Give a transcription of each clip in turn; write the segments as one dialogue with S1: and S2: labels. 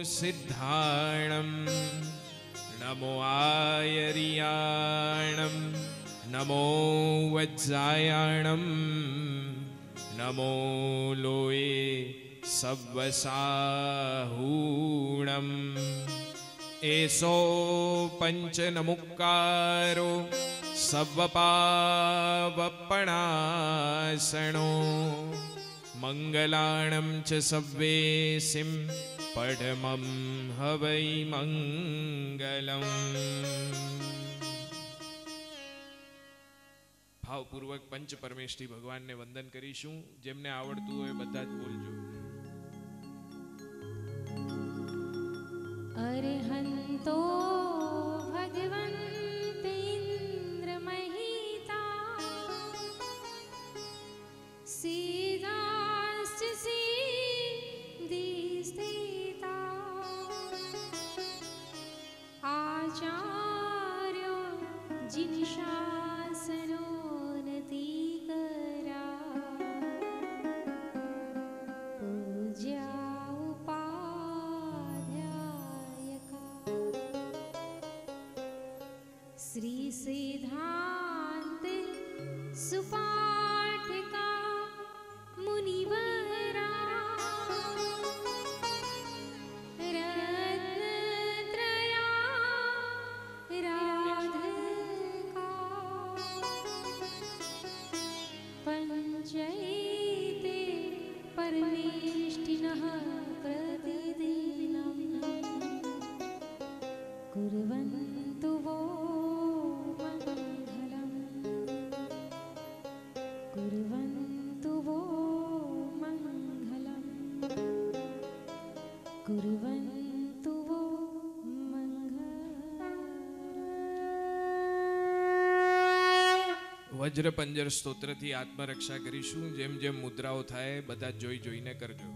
S1: सिद्धाणं नमो आयर्याणं नमो वज्रायाणं नमो लोये सव्वसाहूणम् एसो पंचनमुक्कारो सव्वपावपणासनो मंगलाणं च सव्वेसिं पठमं हवै मंगलम्। भावपूर्वक पंच परमेष्ठी भगवान ने वंदन करीशुं। जेमने आवड़तुं होय बधा ज बोलजो।
S2: अरहन्तो भगवन्तेन्द्रमहिता सीदाश्च सिद्धिस्थिता आचार्यो जिनशासनोन्नतिकरा पूज्या श्री सिद्धांत सुपाठिका मुनिवरा रत्नत्रया राधिका पंचैते परमेष्टिनः प्रतिदिनं कुर्वन्तु वो कुर्वन्तु वो मङ्गलम् कुर्वन्तु वो मङ्गलम्।
S1: वज्र पंजर स्तोत्र थी आत्मरक्षा करीशुं। जेम जेम मुद्राओ थाय बधा जोई जोईने करजो।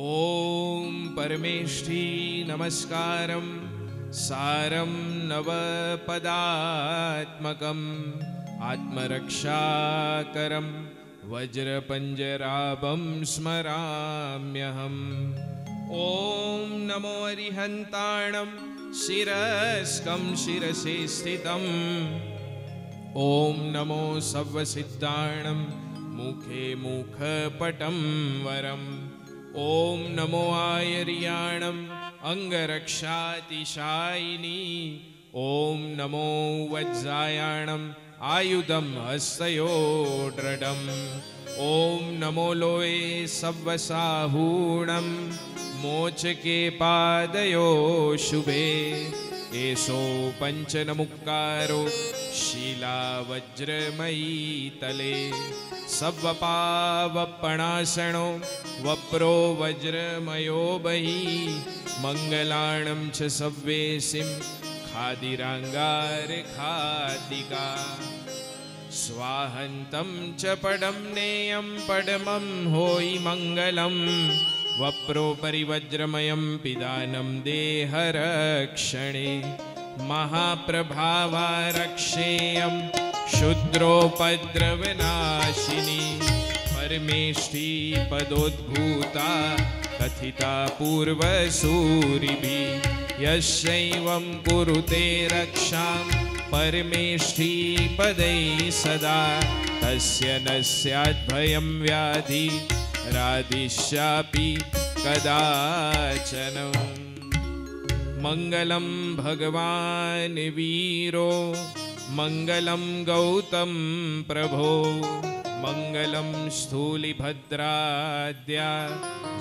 S1: ओम परमेष्ठी नमस्कारम सारं नवपदात्मकम् आत्मरक्षाकरं वज्रपंजराभं स्मराम्यहम्। ओम नमो अरिहन्ताणं शिरस्कं शिरसे स्थितम्। ओम नमो सव्वसिद्धाणं मुखे मुखपटं वरम्। ओम नमो आयर्याणं अंगरक्षातिशायिनी। ओम नमो वज्रायाणं आयुधं हस्तयो दृढम्। ओम नमो लोये सव्वसाहूणं मोचके पादयो शुभे। एसो पंचनमुक्कारो शीला वज्रमयी तले सव्वपावपणासनो वप्रो वज्रमयो बहि मंगलाणं च सव्वेसिं खादिरांगार खादिका स्वाहन्तं च पडं नेयं पडमं होयि मंगलम्। वप्रो परिवज्रमयं पिदानं देहरक्षणे महाप्रभावारक्षेयं क्षुद्रोपद्रवनाशिनी परमेष्ठी पदोद्भूता कथिता पूर्वसूरिभिः। यस्यैवं कुरुते रक्षां परमेष्ठी पदैः सदा तस्य न स्यात् भयं व्याधि राधिष्यापि कदाचन। मंगलं भगवान् वीरो मंगलं गौतम प्रभो मंगलं स्थूलिभद्राद्या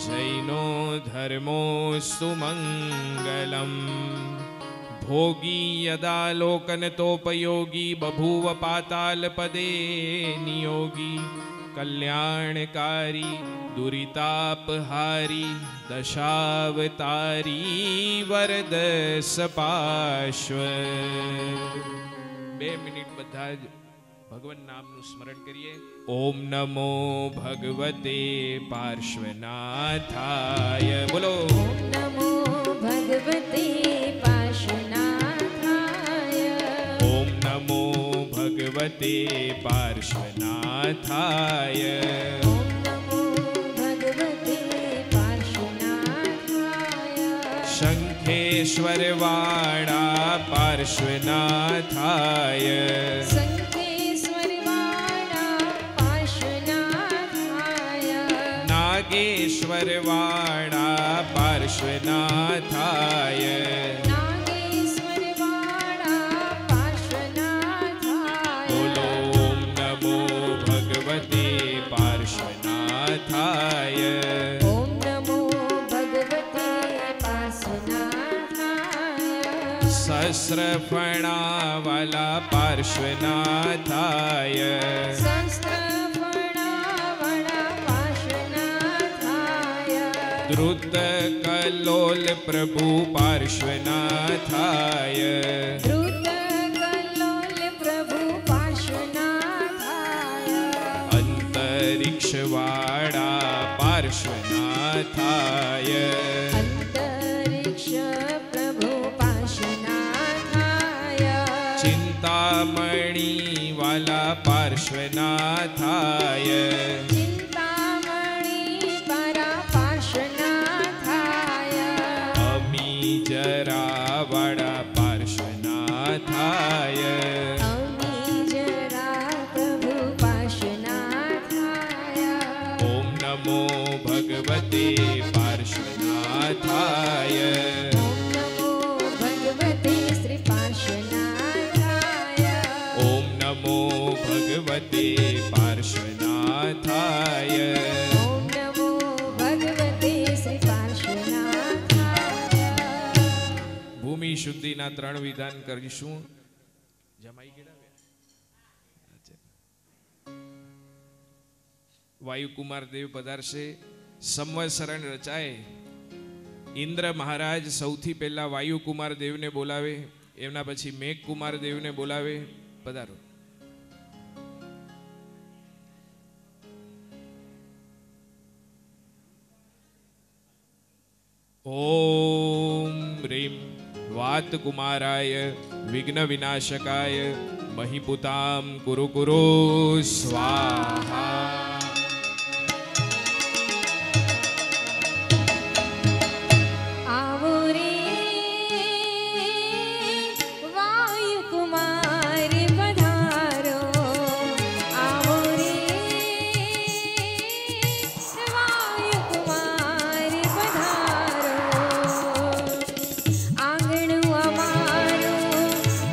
S1: जैनो धर्मोऽस्तु मंगलम्। भोगी यदा लोकनतोपयोगी बभूव पातालपदे नियोगी कल्याणकारी दुरितापहारी दशावतारी वरद सपाश्व। 2 मिनिट બધા જ ભગવાન નામનું સ્મરણ કરીએ। ઓમ નમો ભગવતે પાર્શ્વનાથાય। બોલો
S2: ઓમ નમો ભગવતે પાર્શ્વનાથાય।
S1: ઓમ નમો ભગવતે પાર્શ્વનાથાય।
S2: ઓમ નમો ભગવતે પાર્શ્વનાથાય।
S1: શંખેશ્વર વાળા પાર્શ્વનાથાય
S2: શંખેશ્વર વાળા પાર્શ્વનાથાય
S1: નાગેશ્વર વાળા પાર્શ્વનાથાય
S2: નાગેશ્વર વાળા પાર્શ્વનાથાય
S1: બોલો ઓમ નમો ભગવતે પાર્શ્વનાથાય
S2: ઓમ નમો ભગવતે પાર્શ્વનાથાય
S1: સહસ્રફણા વાલા પાર્શ્વનાથાય
S2: સહસ્રફણાવળા પાર્શ્વનાથાય
S1: ધૃત કલોલ પ્રભુ પાર્શ્વનાથાય
S2: ધૃત કલ્લોલ પ્રભુ પાર્શ્વનાથાય
S1: અંતરિક્ષ વાળા પાર્શ્વનાથાય
S2: અંતરિક્ષ પ્રભુ પાર્શ્વનાથાય
S1: ચિંતામણી વાલા પાર્શ્વનાથાય
S2: ચિંતામણી પરા પાર્શ્વનાથાય
S1: અમી જરા વાળા પાર્શ્વનાથાય
S2: અમી જરા પ્રભુ પાર્શ્વનાથાય
S1: ઓમ નમો ભગવતે પાર્શ્વનાથાય
S2: ઓમ નમો ભગવતે શ્રી પાર્શ્વનાથાય
S1: ઓમ નમો ભગવતે પાર્શ્વનાથાય
S2: ઓમ નમો ભગવતે શ્રી પાર્શ્વનાથાય
S1: ભૂમિ શુદ્ધિના 3 વિધાન કરીશું. જમાઈ ગયા વાયુકુમાર દેવ પધારશે. સંવત્સરણ રચાય. ઇન્દ્ર મહારાજ સૌથી પહેલા વાયુકુમાર દેવને બોલાવે, એમના પછી મેઘકુમાર દેવને બોલાવે. પધારો. ઓમ રીમ વાતકુમારાય વિઘ્ન વિનાશકાય મહિપુતામ કુરુ કુરુ સ્વાહા.
S2: આવો રે વાયુકુમાર પધારો આવો રે વાયુકુમાર પધારો આંગણું અમારું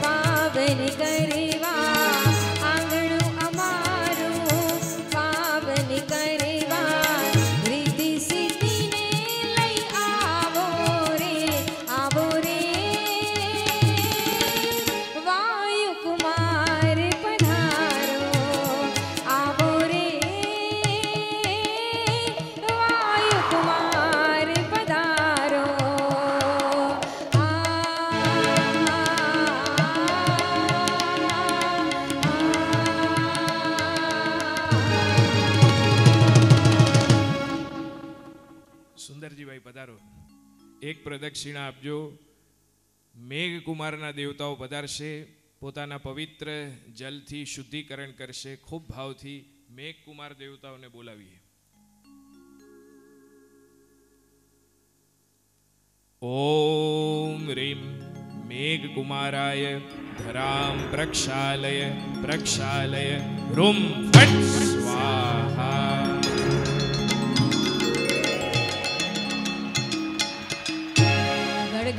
S2: પાવન કરવા આંગણું અમારું પાવન કરવા રીતિ સિદ્ધિને લઈ આવો રે વાયુકુમાર પધારો આવો રે વાયુકુમાર પધારો
S1: સુંદરજીભાઈ પધારો. એક પ્રદક્ષિણા આપજો. મેઘકુમારના દેવતાઓ પધારશે. પોતાના પવિત્ર જલથી શુદ્ધિકરણ કરશે. ખૂબ ભાવથી મેઘકુમાર દેવતાઓને બોલાવીએ. ઓમ રીમ મેઘકુમારાય ધરામ પ્રક્ષાલય પ્રક્ષાલય રૂમ ફટ સ્વાહા.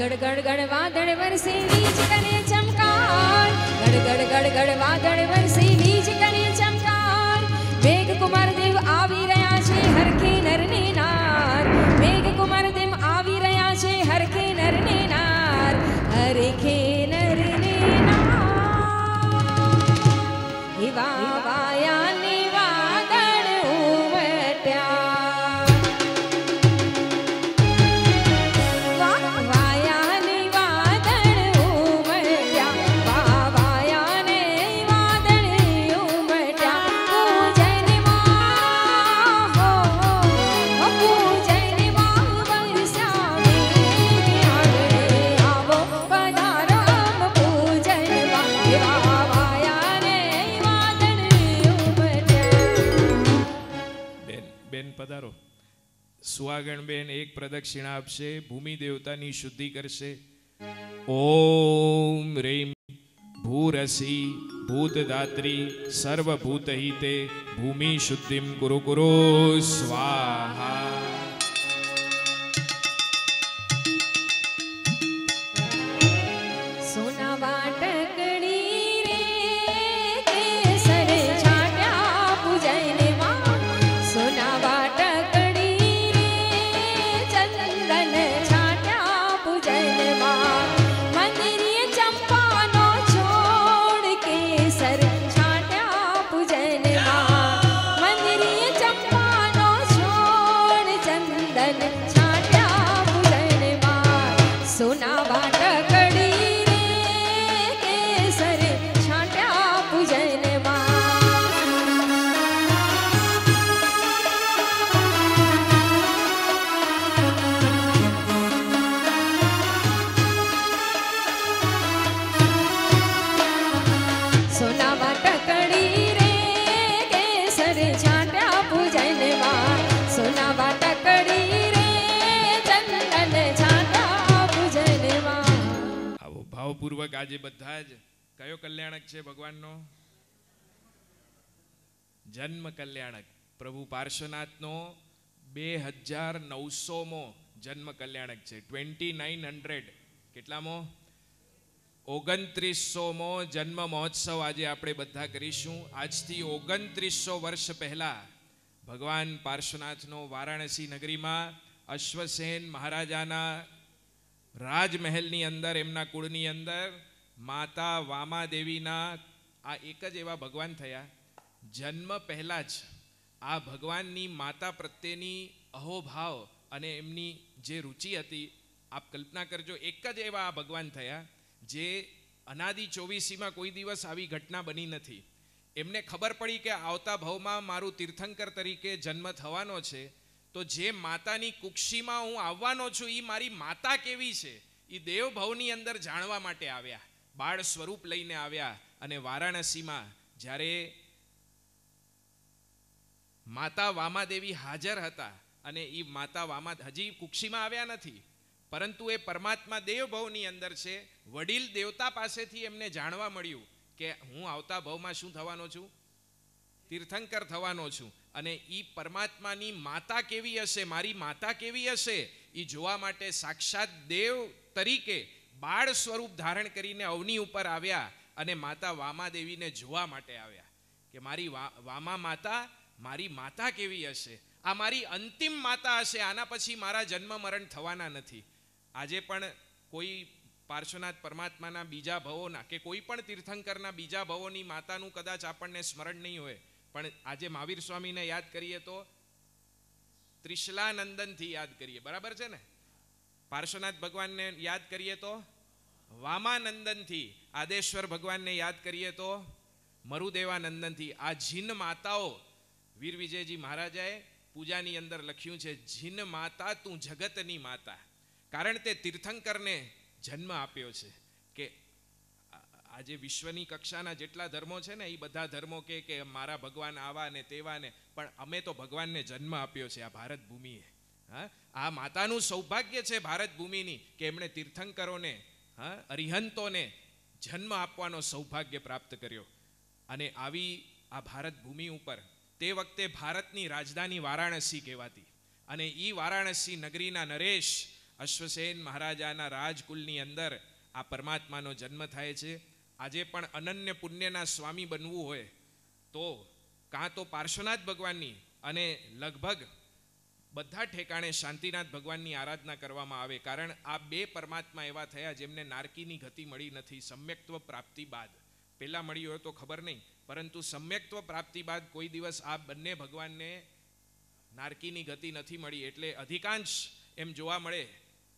S2: ગડ ગડ ગડ વાદળ વરસે વીજ કરે ચમકાર ગડ ગડ ગડ ગડ વાદળ વરસે વીજ કરે ચમકાર મેઘકુમાર દેવ આવી રહ્યા છે હરખે નરને નાર મેઘકુમાર દેવ આવી રહ્યા છે હરખે નરને નાર હરખે નરને નાર એવા વાયાને વાદળ ઉમટ્યા વાયાને વાદળ ઉમટ્યા વાયાને વાદળ ઉમટ્યા પૂજનમાં હો પૂજનમાં વરસાવે આંગણે આવો પધારો આમ પૂજનમાં એવા વાયાને વાદળ ઉમટ્યા.
S1: બેન પધારો. સુહાગણ બેન એક પ્રદક્ષિણા આપશે. ભૂમિ દેવતાની શુદ્ધિ કરશે. ઓમ રીમ ભૂરસી ભૂતદાત્રી સર્વભૂતહિતે ભૂમિ શુદ્ધિમ કુરુ કુરુ સ્વાહા.
S2: સોના વાટકડી રે કેસર છાંટ્યા પૂજન માં. સોના વાટકડી રે ચંદન છાંટ્યા પૂજન માં. મંદિરીએ ચંપાનો છોડ કેસર છાંટ્યા પૂજન માં. મંદિરીએ ચંપાનો છોડ ચંદન છાંટ્યા પૂજન માં. સોના વાટકડી રે કેસર છાંટ્યા પૂજન માં. સોના વાટકડી રે કેસર છાંટ્યા પૂજન માં. સોના વાટકડી રે ચંદન છાંટ્યા પૂજન માં.
S1: આવો ભાવપૂર્વક આજે બધા જ કયો કલ્યાણક છે ભગવાનનો? જન્મ કલ્યાણક પ્રભુ પાર્શ્વનાથનો 2900મો જન્મ કલ્યાણક છે. 2900 કેટલામો? 2900મો જન્મ મહોત્સવ આજે આપણે બધા કરીશું. આજથી 2900 વર્ષ પહેલા ભગવાન પાર્શ્વનાથનો વારાણસી નગરીમાં અશ્વસેન મહારાજાના રાજમહેલની અંદર, એમના કુળની અંદર માતા વામાદેવીના આ એક જ એવા ભગવાન થયા. જન્મ પહેલાં જ આ ભગવાનની માતા પ્રત્યેની અહોભાવ અને એમની જે રુચિ હતી, આપ કલ્પના કરજો, એક જ એવા આ ભગવાન થયા જે અનાદિ 24માં કોઈ દિવસ આવી ઘટના બની નથી. એમને ખબર પડી કે આવતા ભવમાં મારું તીર્થંકર તરીકે જન્મ થવાનો છે, તો જે માતાની કુક્ષીમાં હું આવવાનો છું એ મારી માતા કેવી છે એ દેવભવની અંદર જાણવા માટે આવ્યા. બાળ સ્વરૂપ લઈને આવ્યા અને વારાણસીમાં જ્યારે માતા વામાદેવી હાજર હતા અને એ માતા વામા હજી કુક્ષીમાં આવ્યા નથી, પરંતુ એ પરમાત્મા દેવભવની અંદર છે. વડીલ દેવતા પાસેથી એમને જાણવા મળ્યું કે હું આવતા ભવમાં શું થવાનો છું? તીર્થંકર થવાનો છું. અને એ પરમાત્માની માતા કેવી હશે, મારી માતા કેવી હશે એ જોવા માટે સાક્ષાત દેવ તરીકે બાળ સ્વરૂપ ધારણ કરીને અવની ઉપર આવ્યા અને માતા વામાદેવીને જોવા માટે આવ્યા કે મારી વામા માતા, મારી માતા કેવી હશે, આ મારી અંતિમ માતા હશે, આના પછી મારા જન્મ મરણ થવાના નથી. આજે પણ કોઈ પાર્શ્વનાથ પરમાત્માના બીજા ભવોના કે કોઈ પણ તીર્થંકરના બીજા ભવોની માતાનું કદાચ આપણને સ્મરણ નહીં હોય, પણ આજે મહાવીર સ્વામીને યાદ કરીએ તો ત્રિશલાનંદનથી યાદ કરીએ, બરાબર છે ને? પાર્શ્વનાથ ભગવાનને યાદ કરીએ તો વામાનંદનથી, આદેશ્વર ભગવાનને યાદ કરીએ તો મરુદેવાનંદનથી. આ જીન માતાઓ વીર વિજયજી મહારાજાએ પૂજાની અંદર લખ્યું છે, જીન માતા તું જગતની માતા. કારણ તે તીર્થંકરને જન્મ આપ્યો છે. કે આજે વિશ્વની કક્ષાના જેટલા ધર્મો છે ને એ બધા ધર્મો કે મારા ભગવાન આવા ને તેવા ને, પણ અમે તો ભગવાનને જન્મ આપ્યો છે આ ભારત ભૂમિએ. હા, આ માતાનું સૌભાગ્ય છે ભારત ભૂમિની કે એમણે તીર્થંકરોને, અરિહંતોને જન્મ આપવાનો સૌભાગ્ય પ્રાપ્ત કર્યો. અને આવી આ ભારત ભૂમિ ઉપર તે વખતે ભારતની રાજધાની વારાણસી કહેવાતી, અને એ વારાણસી નગરીના નરેશ અશ્વસેન મહારાજાના રાજકુલની અંદર આ પરમાત્માનો જન્મ થાય છે. આજે પણ અનન્ય પુણ્યના સ્વામી બનવું હોય તો કાં તો પાર્શ્વનાથ ભગવાનની અને લગભગ બધા ઠેકાણે શાંતિનાથ ભગવાનની આરાધના કરવામાં આવે. કારણ આ બે પરમાત્મા એવા થયા જેમને નારકીની ગતિ મળી નથી સમ્યક્ત્વ પ્રાપ્તિ બાદ. પહેલાં મળી હોય તો ખબર નહીં, પરંતુ સમ્યક્ત્વ પ્રાપ્તિ બાદ કોઈ દિવસ આ બંને ભગવાનને નારકીની ગતિ નથી મળી. એટલે અધિકાંશ એમ જોવા મળે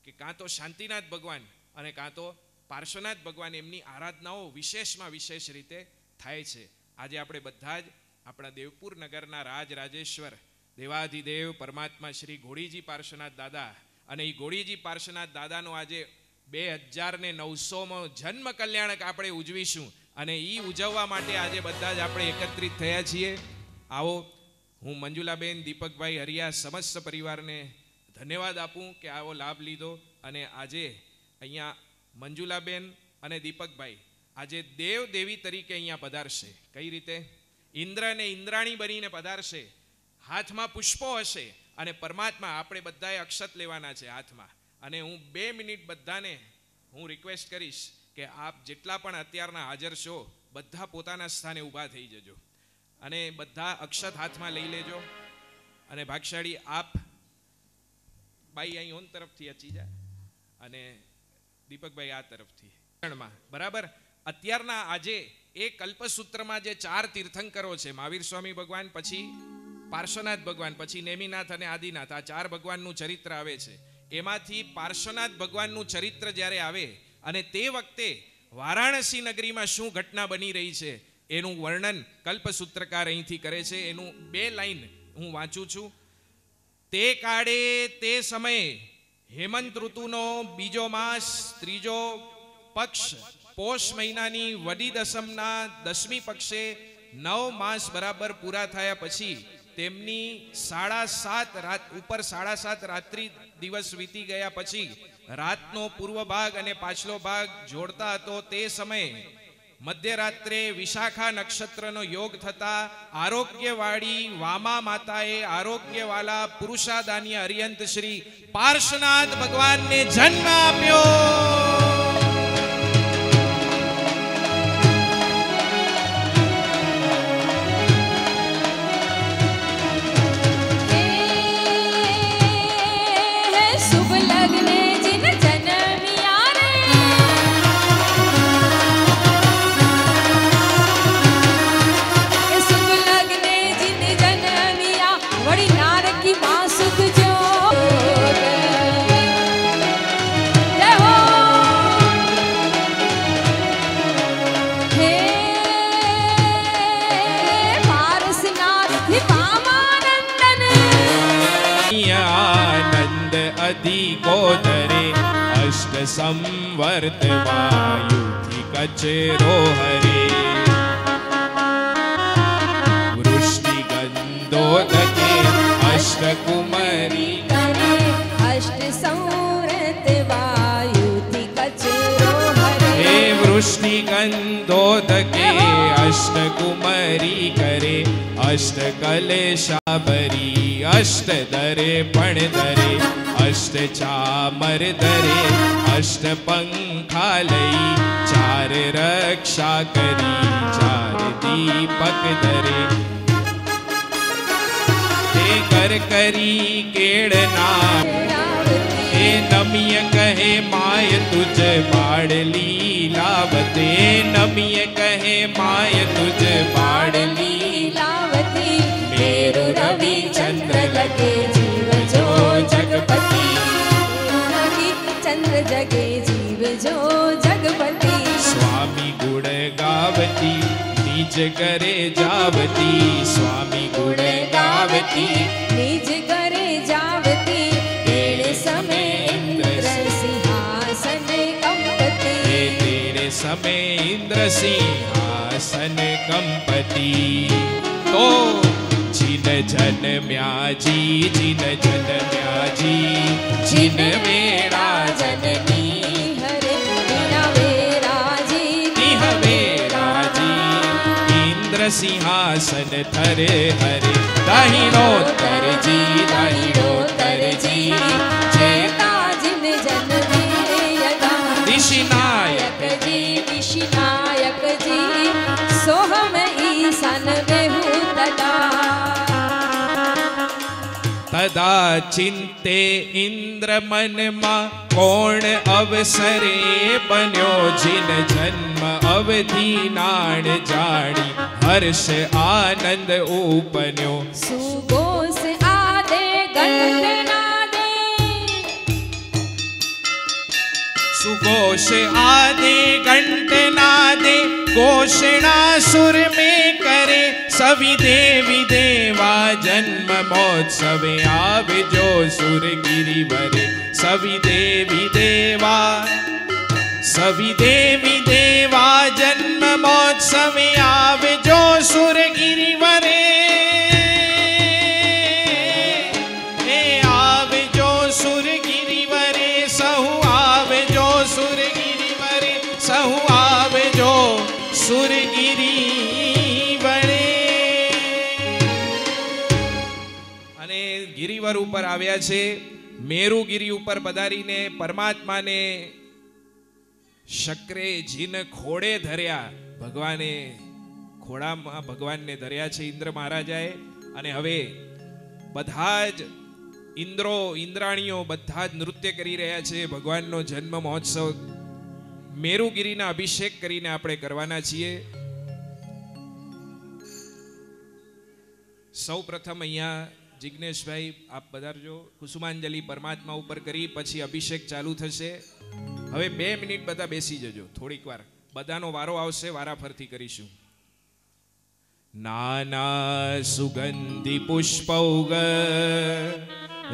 S1: કે કાં તો શાંતિનાથ ભગવાન અને કાં તો પાર્શ્વનાથ ભગવાન એમની આરાધનાઓ વિશેષમાં વિશેષ રીતે થાય છે. આજે આપણે બધા જ આપણા દેવપુર નગરના રાજેશ્વર દેવાધિદેવ પરમાત્મા શ્રી ઘોડીજી પાર્શ્વનાથ દાદા અને એ ઘોડીજી પાર્શ્વનાથ દાદાનો આજે 2900મો જન્મ કલ્યાણક આપણે ઉજવીશું. અને એ ઉજવવા માટે આજે બધા જ આપણે એકત્રિત થયા છીએ. આવો, હું મંજુલાબેન, દીપકભાઈ, હરિયા સમસ્ત પરિવારને ધન્યવાદ આપું કે આવો લાભ લીધો. અને આજે અહીંયા મંજુલાબેન અને દીપકભાઈ આજે દેવ દેવી તરીકે અહીંયા પધારશે. કઈ રીતે? ઇન્દ્ર અને ઇન્દ્રાણી બનીને પધારશે. હાથમાં પુષ્પો હશે અને પરમાત્મા આપણે બધાએ અક્ષત લેવાના છે હાથમાં. અને હું 2 મિનિટ બધાને હું રિક્વેસ્ટ કરીશ કે આપ જેટલા પણ અત્યારના હાજર છો બધા પોતાના સ્થાને ઊભા થઈ જજો અને બધા અક્ષત હાથમાં લઈ લેજો. અને ભાગશાળી આપ બાઈ અહીં ઓન તરફથી અચી જાય અને દીપકભાઈ આ તરફથી બરાબર. અત્યારના આજે એ કલ્પસૂત્રમાં જે 4 તીર્થંકરો છે, મહાવીર સ્વામી ભગવાન, પછી પાર્શ્વનાથ ભગવાન, પછી નેમિનાથ અને આદિનાથ, આ 4 ભગવાનનું ચરિત્ર આવે છે. એમાંથી પાર્શ્વનાથ ભગવાનનું ચરિત્ર જ્યારે આવે અને તે વખતે વારાણસી નગરીમાં શું ઘટના બની રહી છે એનું વર્ણન કલ્પસૂત્રકાર અહીંથી કરે છે. એનું 2 લાઈન હું વાંચું છું. તે કાળે તે સમયે હેમંત ઋતુનો બીજો માસ, ત્રીજો પક્ષ, પોષ મહિનાની વડી દસમના 10મી પક્ષે 9 માસ બરાબર પૂરા થયા પછી તેમની 7.5 રાત ઉપર 7.5 રાત્રિ દિવસ વીતી ગયા પછી રાતનો પૂર્વ ભાગ અને પાછલો ભાગ જોડતા હતો. તે સમયે મધ્યરાત્રે વિશાખા નક્ષત્રનો યોગ થતા આરોગ્યવાળી વામા માતાએ આરોગ્યવાલા પુરુષાદાની અરિયંત શ્રી પાર્શ્વનાથ ભગવાનને જન્મ આપ્યો. अधिकोदरे अष्ट संवर्त वायुथी कचरो हरे वृष्टि गंधोदके अष्ट कुमारी
S2: करे अष्ट संवर्त वायुथी कचरो हरे.
S1: हे वृष्टि गंधोदके अष्ट कुमारी करे अष्ट कलेशा भरी अष्ट दरे पण दरे अष्ट चामर दरे अष्ट पंखा लई 4 रक्षा करी 4 दीपक दरे ते कर करी केड़ना हे नमिय कहे माय तुझ बाड़ लीलावते नमिय कहे माय तुझ बाड़ लीलावती मेरु रवि चंद्र लगे जीव जो जगपति
S2: रवि चंद्र जगे जीव जो जगपति
S1: स्वामी गुण गावती निज करे जावती स्वामी गुण गावती
S2: निज करे जावती तेरे समय इंद्र सिंहासन कंपति
S1: तेरे समय इंद्र सिंहासन कंपति. तो जिन जन म्याजी जिन जन म्याजी जिन मेरा जननी
S2: हरे बिना वेराजी
S1: तिह वेराजी इंद्र सिंहासन थरे हरे दाहिनो तरजी
S2: जेता जिन जन यदा
S1: दिशिनायक
S2: दिशिनायक जी सोहम ईशान बेहू
S1: तदा चिंते इंद्र मन मा कोण अवसरे बन्यो जिन जन्म अवधि नाण जाणी हर्ष आनंद उपन्यो
S2: सुगोस आदे घंट नादे
S1: सुघोष आदे घंट नादे घोषणा सुर में करे सभी देवी देवा जन्म महोत्सवे आवे जो सुर गिरिवरे सभी देवी देवा जन्म महोत्सवे आवे जो सुर गिरिवरे आवे जो सुर गिरिवरे सहु आवे जो सुर गिरि સુરગીરી વણે. અને ગિરિવર ઉપર આવ્યા છે. મેરુગીરી ઉપર પધારીને પરમાત્માને શક્રે જીન ખોડે ધર્યા. ભગવાને ખોડામાં ભગવાનને ધર્યા છે ઇન્દ્ર મહારાજાએ. અને હવે બધા જ ઇન્દ્રો ઇન્દ્રાણીઓ બધા જ નૃત્ય કરી રહ્યા છે. ભગવાનનો જન્મ મહોત્સવ મેરુગીરીના અભિષેક કરીને આપણે કરવાના છીએ. સૌ પ્રથમ અહીંયા જિજ્ઞેશભાઈ આપ પધારજો. કુસુમાંજલિ પરમાત્મા ઉપર કરી પછી અભિષેક ચાલુ થશે. હવે 2 મિનિટ બધા બેસી જજો. થોડીક વાર બધાનો વારો આવશે, વારાફરતી કરીશું. નાના સુગંધિ પુષ્પૌગ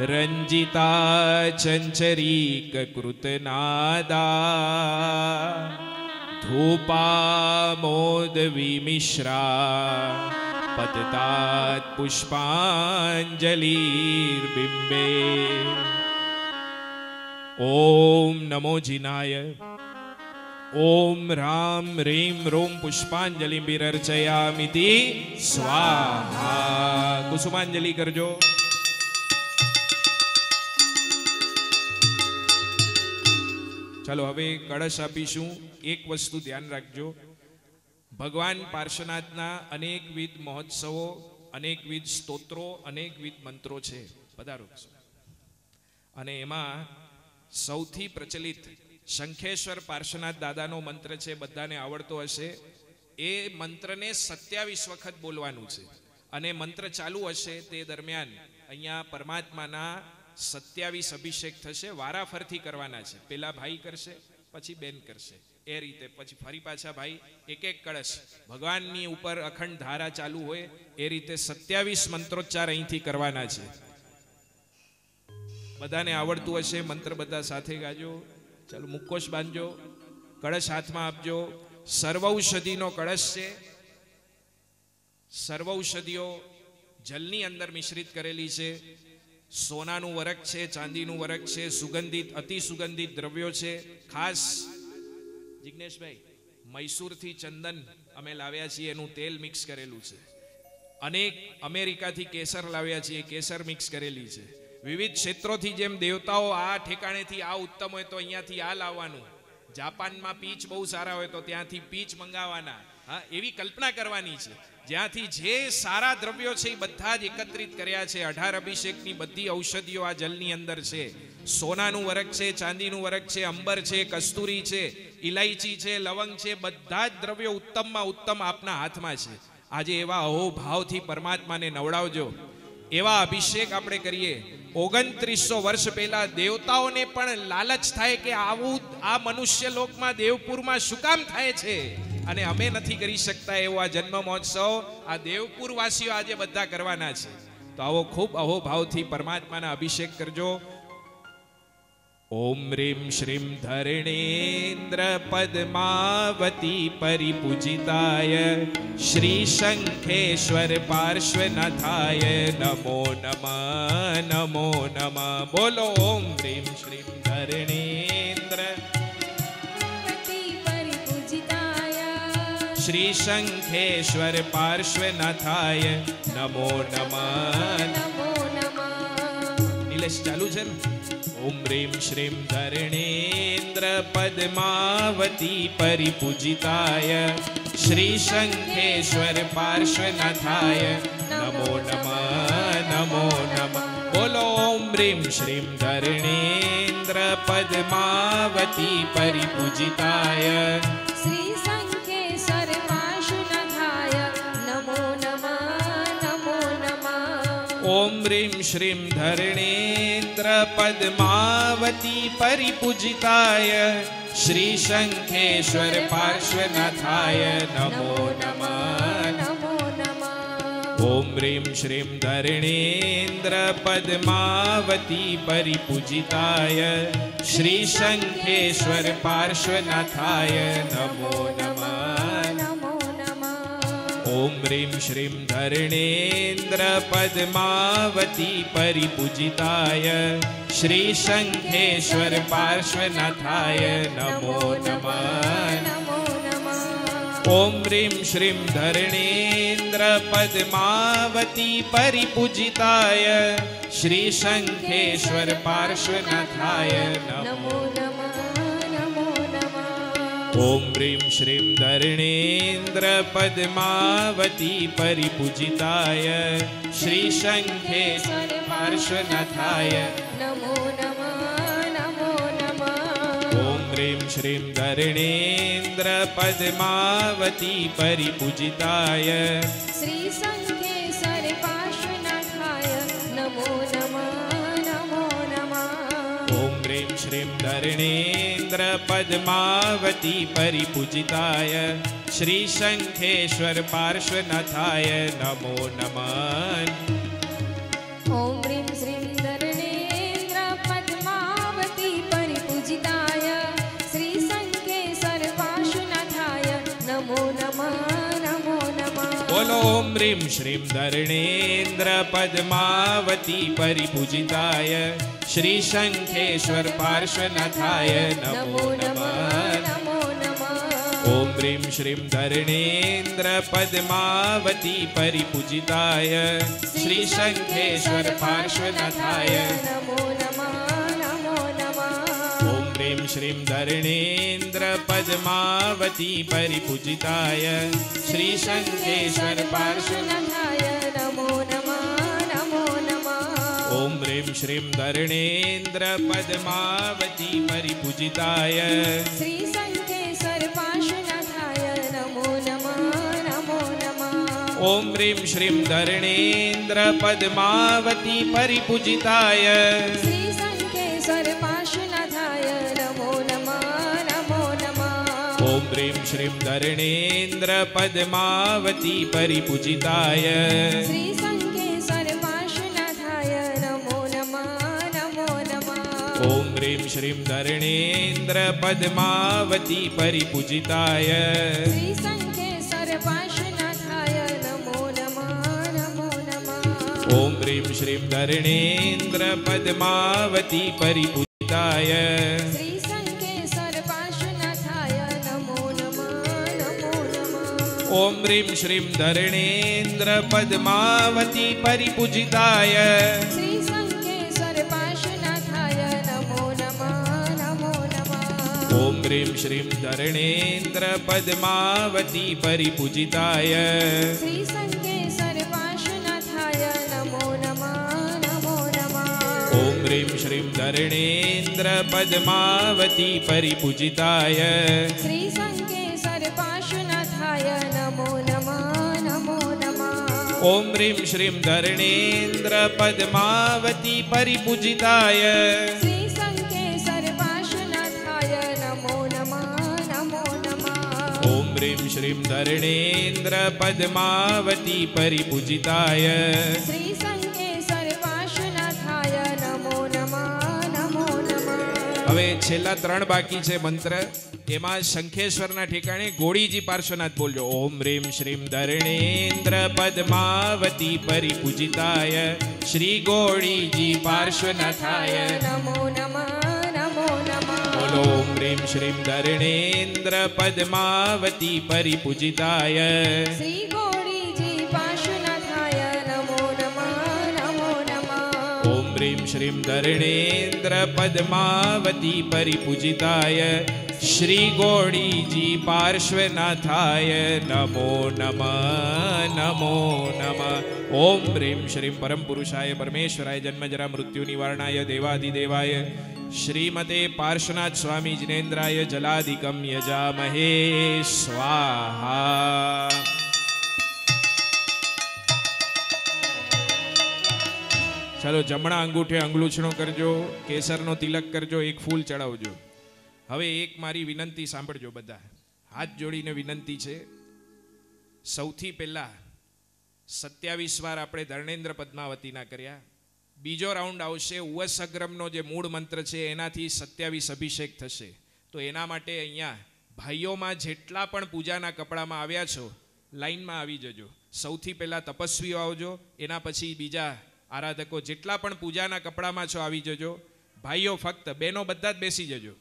S1: રંજિતા ચંચરીક કૃતનાદા ધૂપામોદ વિમિશ્રા પતતાત પુષ્પાંજલિર્બિંબે. ઓમ નમો જીનાય. ઓમ રામ રીમ રોમ પુષ્પાંજલિ બિરર્ચયામિતિ સ્વાહા. કુસુમાંજલિ કરજો. ચાલો હવે કળશ આપીશું. એક વસ્તુ ધ્યાન રાખજો, ભગવાન પાર્શ્વનાથના અનેકવિધ મહોત્સવો, અનેકવિધ સ્તોત્રો, અનેકવિધ મંત્રો છે. પધારો. અને એમાં સૌથી પ્રચલિત શંખેશ્વર પાર્શ્વનાથ દાદાનો મંત્ર છે, બધાને આવડતો હશે. એ મંત્રને 27 વખત બોલવાનું છે. અને મંત્ર ચાલુ હશે તે દરમિયાન અહીંયા પરમાત્માના 27 અભિષેક થશે. વારાફરતી કરવાના છે. પેલા ભાઈ કરશે, પછી બેન કરશે, એ રીતે પછી ફરી પાછા ભાઈ. એક એક કળશ ભગવાનની ઉપર અખંડ ધારા ચાલુ હોય એ રીતે 27 મંત્રોચ્ચાર અહીંથી કરવાના છે. બધાને આવડતું હશે મંત્ર, બધા સાથે ગાજો. ચાલો મુક્કોશ બાંધજો, કળશ હાથમાં આપજો. સર્વૌષધિનો કળશ છે. સર્વૌષધિઓ જલની અંદર મિશ્રિત કરેલી છે. સોનાનું વરખ છે, ચાંદીનું વરખ છે, સુગંધિત અતિ સુગંધિત દ્રવ્યો છે. ખાસ જિજ્ઞેશભાઈ મૈસૂરથી ચંદન અમે લાવ્યા છીએ, એનું તેલ મિક્સ કરેલું છે. અનેક અમેરિકાથી કેસર લાવ્યા છીએ, કેસર મિક્સ કરેલી છે. વિવિધ ક્ષેત્રોથી જેમ દેવતાઓ આ ઠેકાણેથી આ ઉત્તમ હોય તો અહીંયાથી આ લાવવાનું. જાપાનમાં પીચ બહુ સારા હોય તો ત્યાંથી પીચ મંગાવવાના. હા, એવી કલ્પના કરવાની છે. જ્યાંથી જે સારા દ્રવ્યો છે એ બધા જ એકત્રિત કર્યા છે. 18 અભિષેકની બધી ઔષધિઓ આ જલની અંદર છે. સોનાનું વરખ છે, ચાંદીનું વરખ છે, અંબર છે, કસ્તુરી છે, ઇલાયચી છે, લવંગ છે, બધા જ દ્રવ્યો ઉત્તમમાં ઉત્તમ આપના હાથમાં છે. આજે એવા અહોભાવથી પરમાત્માને નવડાવજો. એવા અભિષેક આપણે કરીએ. 2900 વર્ષ પહેલા દેવતાઓને પણ લાલચ થાય કે આવું આ મનુષ્ય લોકમાં દેવપુરમાં શું કામ થાય છે અને અમે નથી કરી શકતા. એવો આ જન્મ મહોત્સવ આ દેવપુર વાસીઓ આજે બધા કરવાના છે. તો આવો ખૂબ અહોભાવથી પરમાત્માના અભિષેક કરજો. ઓમ રીમ શ્રીમ ધરણેન્દ્ર પદ્માવતી પરિપૂજિતાય શ્રી શંખેશ્વર પાર્શ્વનાથાય નમો નમઃ નમો નમઃ. બોલો ઓમ રીમ શ્રીમ ધરણેન્દ્ર શ્રી શંખેશ્વર પાર્શ્વનાથાય નમો નમઃ. નિલેશ ચાલુ છે ને? ઓમ રીમ શ્રીમ ધરણેન્દ્ર પદ્માવતી પરિપૂજિતાય શ્રી શંખેશ્વર પાર્શ્વનાથાય નમો નમઃ નમો નમઃ. બોલો ઓમ રીમ શ્રીમ ધરણેન્દ્ર પદ્માવતી પરિપૂજિતાય
S2: શ્રી શંખેશ્વર પાર્શ્વનાથાય નમો નમઃ નમો નમઃ.
S1: ઓમ રીમ શ્રીમ ધરણેન્દ્ર પદ્માવતી પરિપૂજિતાય શ્રી શંખેશ્વર પાર્શ્વનાથાય નમો નમઃ
S2: નમો નમઃ.
S1: ઓમ રીમ શ્રીમ ધરણેન્દ્ર પદ્માવતી પરિપૂજિતાય શ્રી શંખેશ્વર પાર્શ્વનાથાય નમો નમઃ. ઓમ રીમ શ્રીમ ધરણેન્દ્ર પદ્માવતી પરિપૂજિતાય શ્રી શંખેશ્વર પાર્શ્વનાથાય નમો નમઃ. ઓમ હ્રીમ શ્રીમ ધરણેન્દ્ર પદ્માવતી પરિપૂજિતાય શ્રી શંખેશ્વર પાર્શ્વનાથાય નમો.
S2: નમો નમઃ નમો નમઃ.
S1: ઓમ હ્રીમ શ્રીમ ધરણેન્દ્ર પદ્માવતી પરિપૂજિતાય શ્રી શંખેશ્વર પાર્શ્વનાથાય
S2: નમો નમઃ નમો નમઃ.
S1: ઓમ હ્રીમ શ્રીમ ધરણેન્દ્ર પદ્માવતી પરિપૂજિતાય
S2: શ્રી શંખેશ્વર પાર્શ્વનાથાય નમો નમઃ નમો નમઃ.
S1: ઓમ હ્રીમ શ્રીમ ધરણેન્દ્ર પદ્માવતી પરિપૂજિતાય શ્રી શંખેશ્વર પાર્શ્વનાથાય નમો નમઃ.
S2: ઓમ હ્રીમ શ્રીમ ધરણેન્દ્ર પદ્માવતી પરિપૂજિતાય શ્રી શંખેશ્વર પાર્શ્વનાથાય નમો નમઃ નમો નમઃ.
S1: બોલો ઓમ હ્રીમ શ્રીમ ધરણેન્દ્ર પદ્માવતી પરિપૂજિતાય શ્રી શંખેશ્વર પાર્શ્વનાથાય નમો નમઃ.
S2: નમો નમઃ.
S1: ઓમ હ્રીમ શ્રીમ ધરણેન્દ્ર પદ્માવતી પરિપૂજિતાય શ્રી શંખેશ્વર પાર્શ્વનાથાય
S2: નમો નમઃ નમો નમઃ.
S1: ઓમ હ્રીમ શ્રીમ ધરણેન્દ્ર પદ્માવતી પરિપૂજિતાય શ્રી શંખેશ્વર પાર્શ્વનાથાય
S2: નમો નમઃ નમો નમઃ.
S1: ઓમ હ્રીમ શ્રીમ ધરણેન્દ્ર પદ્માવતી પરિપૂજિતાય
S2: શ્રી શંખેશ્વર પાર્શ્વનાથાય નમો નમઃ નમો નમઃ.
S1: ઓમ હ્રીમ શ્રીમ ધરણેન્દ્ર પદ્માવતી પરિપૂજિતાય
S2: શ્રી શંખેશ્વર પાર્શ્વનાથાય નમો નમઃ નમો નમઃ.
S1: ઓમ હ્રીમ શ્રીમ ધરણેન્દ્ર પદ્માવતી પરિપૂજિતાય
S2: શ્રી શંખેશ્વર પાર્શ્વનાથાય નમો નમઃ નમો નમઃ.
S1: ઓમ હ્રીમ શ્રીમ ધરણેન્દ્ર પદ્માવતી પરિપૂજિતાય
S2: શ્રી શંખેશ્વર પાર્શ્વનાથાય નમો નમઃ નમો નમઃ.
S1: ઓમ હ્રીમ શ્રીમ ધરણેન્દ્ર પદ્માવતી પરિપૂજિતાય
S2: શ્રી શંખેશ્વર પાર્શ્વનાથાય નમો નમઃ નમો નમઃ.
S1: ઓમ હ્રીમ શ્રીમ ધરણેન્દ્ર પદ્માવતી પરિપૂજિતાય
S2: શ્રી શંખેશ્વર પાર્શ્વનાથાય નમો નમઃ નમો નમઃ.
S1: ઓમ હ્રીમ શ્રીમ ધરણેન્દ્ર પદ્માવતી પરિપૂજિતાય
S2: શ્રી શંખેશ્વર પાર્શ્વનાથાય નમો નમઃ નમો નમઃ.
S1: ઓમ હ્રીમ શ્રીમ ધરણેન્દ્ર પદ્માવતી પરિપૂજિતાય
S2: શ્રી શંખેશ્વર પાર્શ્વનાથાય નમો નમઃ નમો નમઃ.
S1: ઓમ હ્રીમ શ્રીમ ધરણેન્દ્ર પદ્માવતી પરિપૂજિતાય
S2: શ્રી શંખેશ્વર પાર્શ્વનાથાય નમો નમઃ નમો નમઃ.
S1: ઓમ હ્રીમ શ્રીમ ધરણેન્દ્ર પદ્માવતી પરિપૂજિતાય
S2: શ્રી શંખેશ્વર પાર્શ્વનાથાય નમો નમઃ નમો નમઃ.
S1: હવે છેલ્લા 3 બાકી છે મંત્ર. એમાં શંખેશ્વરના ઠેકાણે ગોળીજી પાર્શ્વનાથ બોલજો. ઓમ હ્રીમ શ્રીમ ધરણેન્દ્ર પદ્માવતી પરિપૂજિતાય શ્રી ગોળીજી પાર્શ્વનાથાય
S2: નમો નમઃ નમો નમઃ.
S1: બોલો ઓમ હ્રીમ શ્રીમ ધરણેન્દ્ર પદ્માવતી પરિપૂજિતાય
S2: શ્રી ગોળીજી પાર્શ્વનાથાય નમો નમઃ નમો નમઃ.
S1: ઓમ હ્રીમ શ્રીમ ધરણેન્દ્ર પદ્માવતી પરિપૂજિતાય શ્રી ગોળીજી પાર્શ્વનાથાય નમો નમઃ નમો નમઃ. ઓમ હ્રીમ શ્રીમ પરમ પુરુષાય પરમેશ્વરાય જન્મજરા મૃત્યુ નિવારણાય દેવાધિદેવાય શ્રીમતે પાર્શ્વનાથ સ્વામી જિનેન્દ્રાય જલાધિકમ યજામહે સ્વાહા. ચાલો જમણા અંગૂઠે અંગલુછણો કરજો, કેસરનો તિલક કરજો, એક ફૂલ ચડાવજો. હવે એક મારી વિનંતી સાંભળજો બધા. હાથ જોડીને વિનંતી છે. સૌથી પહેલા 27 વાર આપણે ધર્ણેન્દ્ર પદ્માવતીના કર્યા. બીજો રાઉન્ડ આવશે. ઉવસગ્રમનો જે મૂળ મંત્ર છે એનાથી 27 અભિષેક થશે. તો એના માટે અહીંયા ભાઈઓમાં જેટલા પણ પૂજાના કપડામાં આવ્યા છો લાઈનમાં આવી જજો. સૌથી પહેલા તપસ્વીઓ આવજો, એના પછી બીજા આરાધકો. જેટલા પણ પૂજાના કપડામાં છો આવી જજો. ભાઈઓ ફક્ત, બહેનો બધા જ બેસી જજો.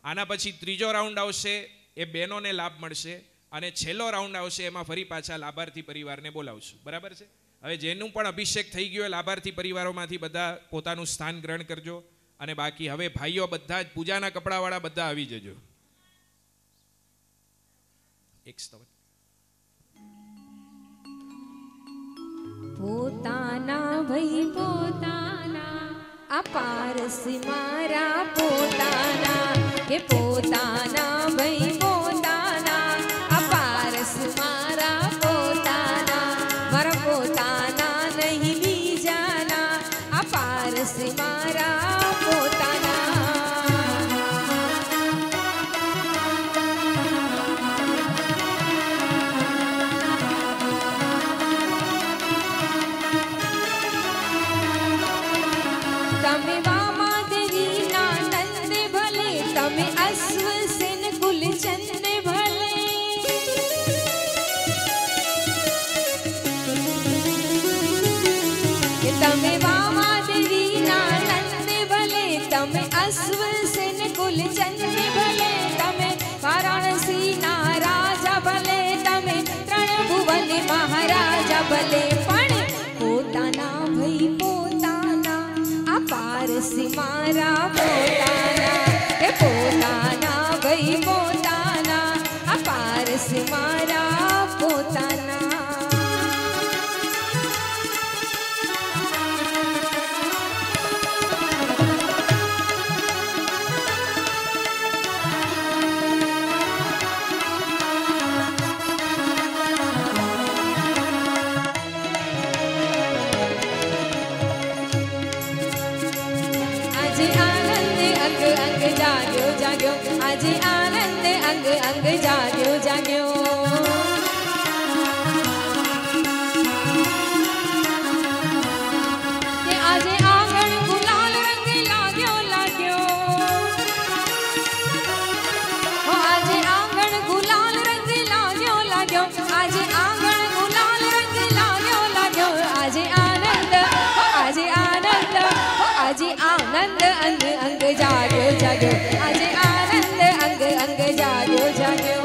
S1: આના પછી ત્રીજો રાઉન્ડ આવશે, એ બહેનોને લાભ મળશે. અને છેલ્લો રાઉન્ડ આવશે એમાં ફરી પાછા લાભાર્થી પરિવારને બોલાવશું. બરાબર છે? હવે જેનું પણ અભિષેક થઈ ગયો લાભાર્થી પરિવારોમાંથી બધા પોતાનું સ્થાન ગ્રહણ કરજો. અને બાકી હવે ભાઈઓ બધા જ પૂજાના કપડાવાળા બધા આવી જજો. એક સ્તવન.
S2: પોતાના ભાઈ પોતાના અપારસી મારા પોતાના કે પોતાના ભાઈ પોતાના અપારસી મારા પોતાના મારા પોતાના નહીં બીજાના અપારસી મારા પોતાના. તમે વામા દેવીના નંદે ભલે તમે અશ્વ સેન કુલચંદે ભલે તમે વામા દેવીના નંદે ભલે તમે અશ્વ સેન કુલચંદે ભલે તમે વારાણસીના રાજા ભલે તમે ત્રણ ભુવન મહારાજા ભલે પણ પોતાના ભાઈ પારસી મારા પોતાના કે પોતાના ભાઈ પોતાના આ પારસી મારા પોતાના. આજે આનંદ અંગ અંગ જાગ્યો જાગ્યો કે આજે આંગણ ગુલાલ રંગ લાગ્યો લાગ્યો આજે આંગણ ગુલાલ રંગ લાગ્યો લાગ્યો આજે આંગણ ગુલાલ રંગ લાગ્યો લાગ્યો આજે આનંદ આજે આનંદ અંગ અંગ જાગ્યો જાગ્યો આજે આનંદ અંગ અંગ જાગ્યો જાગ્યો.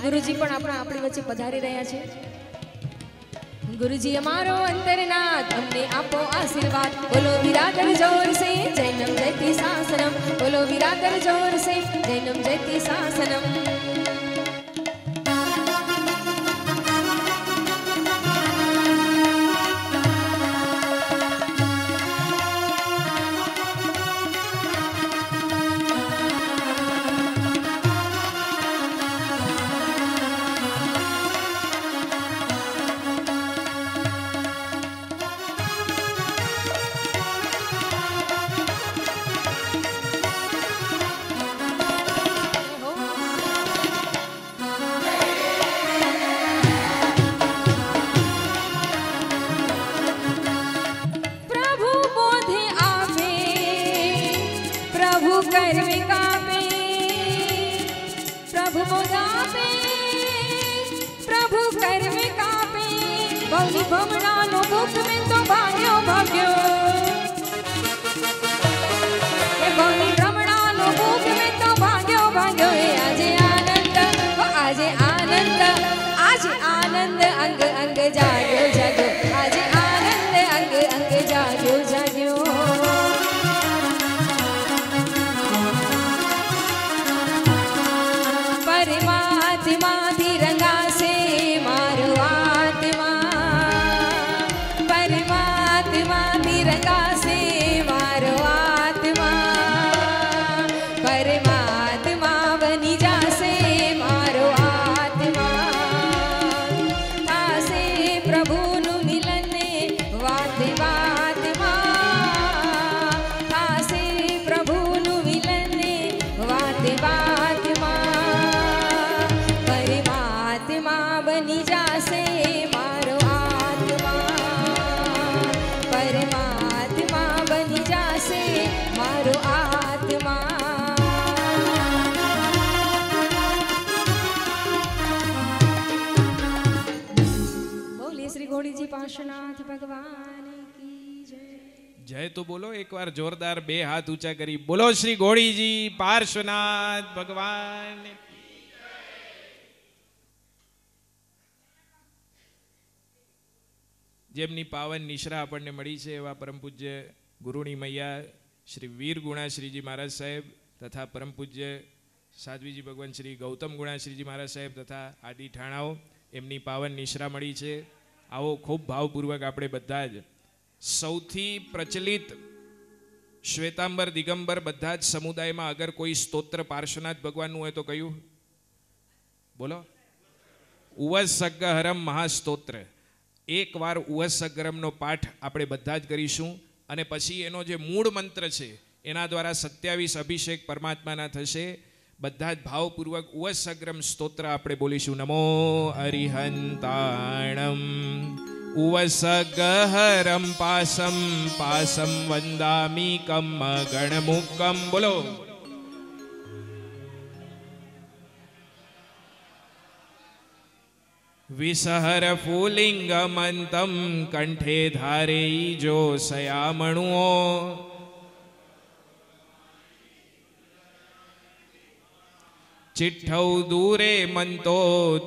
S2: ગુરુજી પણ આપણી વચ્ચે પધારી રહ્યા છે. ગુરુજી અમારો અંતરનાથ અમને આપો આશીર્વાદ. બોલો વિરાટર જોર સે જૈનમ જયતિ શાસનમ બોલો વિરાટર જોર સે જૈનમ જયતિ શાસનમ. ભમણાનો ભૂખ મેં તો ભાગ્યો ભાગ્યો એ ભમણી ભ્રમણાનો ભૂખ મેં તો ભાગ્યો ભાગ્યો એ આજે આનંદ આજે આનંદ આજે આનંદ અંગ અંગ જાગ્યો જાગ્યો આજે આનંદ અંગ અંગ જાગ્યો જાગ્યો. પરમાત્મા રંગાશે મારો પરમાત્મા રંગાશે મારો આત્મા પરમાત્મા બની જાશે મારો આત્મા થાશે પ્રભુનું મિલન વાત વાતમાં भगवान की जय।
S1: जय तो बोलो एक बार जोरदार, बे हाथ ऊंचा करी बोलो श्री घोड़ी जी पार्श्वनाथ भगवान। જેમની પાવન નિશ્રા આપણને મળી છે એવા પરમ પૂજ્ય ગુરુની મૈયા શ્રી વીર ગુણાશ્રીજી મહારાજ સાહેબ તથા પરમ પૂજ્ય સાધ્વીજી ભગવાન શ્રી ગૌતમ ગુણાશ્રીજી મહારાજ સાહેબ તથા આદિ ઠાણાઓ, એમની પાવન નિશ્રા મળી છે। આવો ખૂબ ભાવપૂર્વક આપણે બધા જ સૌથી પ્રચલિત શ્વેતાંબર દિગંબર બધા જ સમુદાયમાં અગર કોઈ સ્તોત્ર પાર્શ્વનાથ ભગવાનનું હોય તો કયું બોલો? ઉવસગ્ગહરમ મહાસ્તોત્ર। એક વાર ઉવસગ્ગહરમનો પાઠ આપણે બધા જ કરીશું અને પછી એનો જે મૂળ મંત્ર છે એના દ્વારા 27 અભિષેક પરમાત્માના થશે। બધા જ ભાવપૂર્વક ઉવસગ્ગહરમ સ્તોત્ર આપણે બોલીશું। નમો અરિહંતાણમ ઉવસગ્ગહરમ પાસમ પાસમ વંદામિ કમ ગણમુકમ। બોલો વિસહર ફૂલિંગમંતમ કંઠે ધારે જો સયામણુઓ। ચિઠ્ઠૌ દૂરે મંતો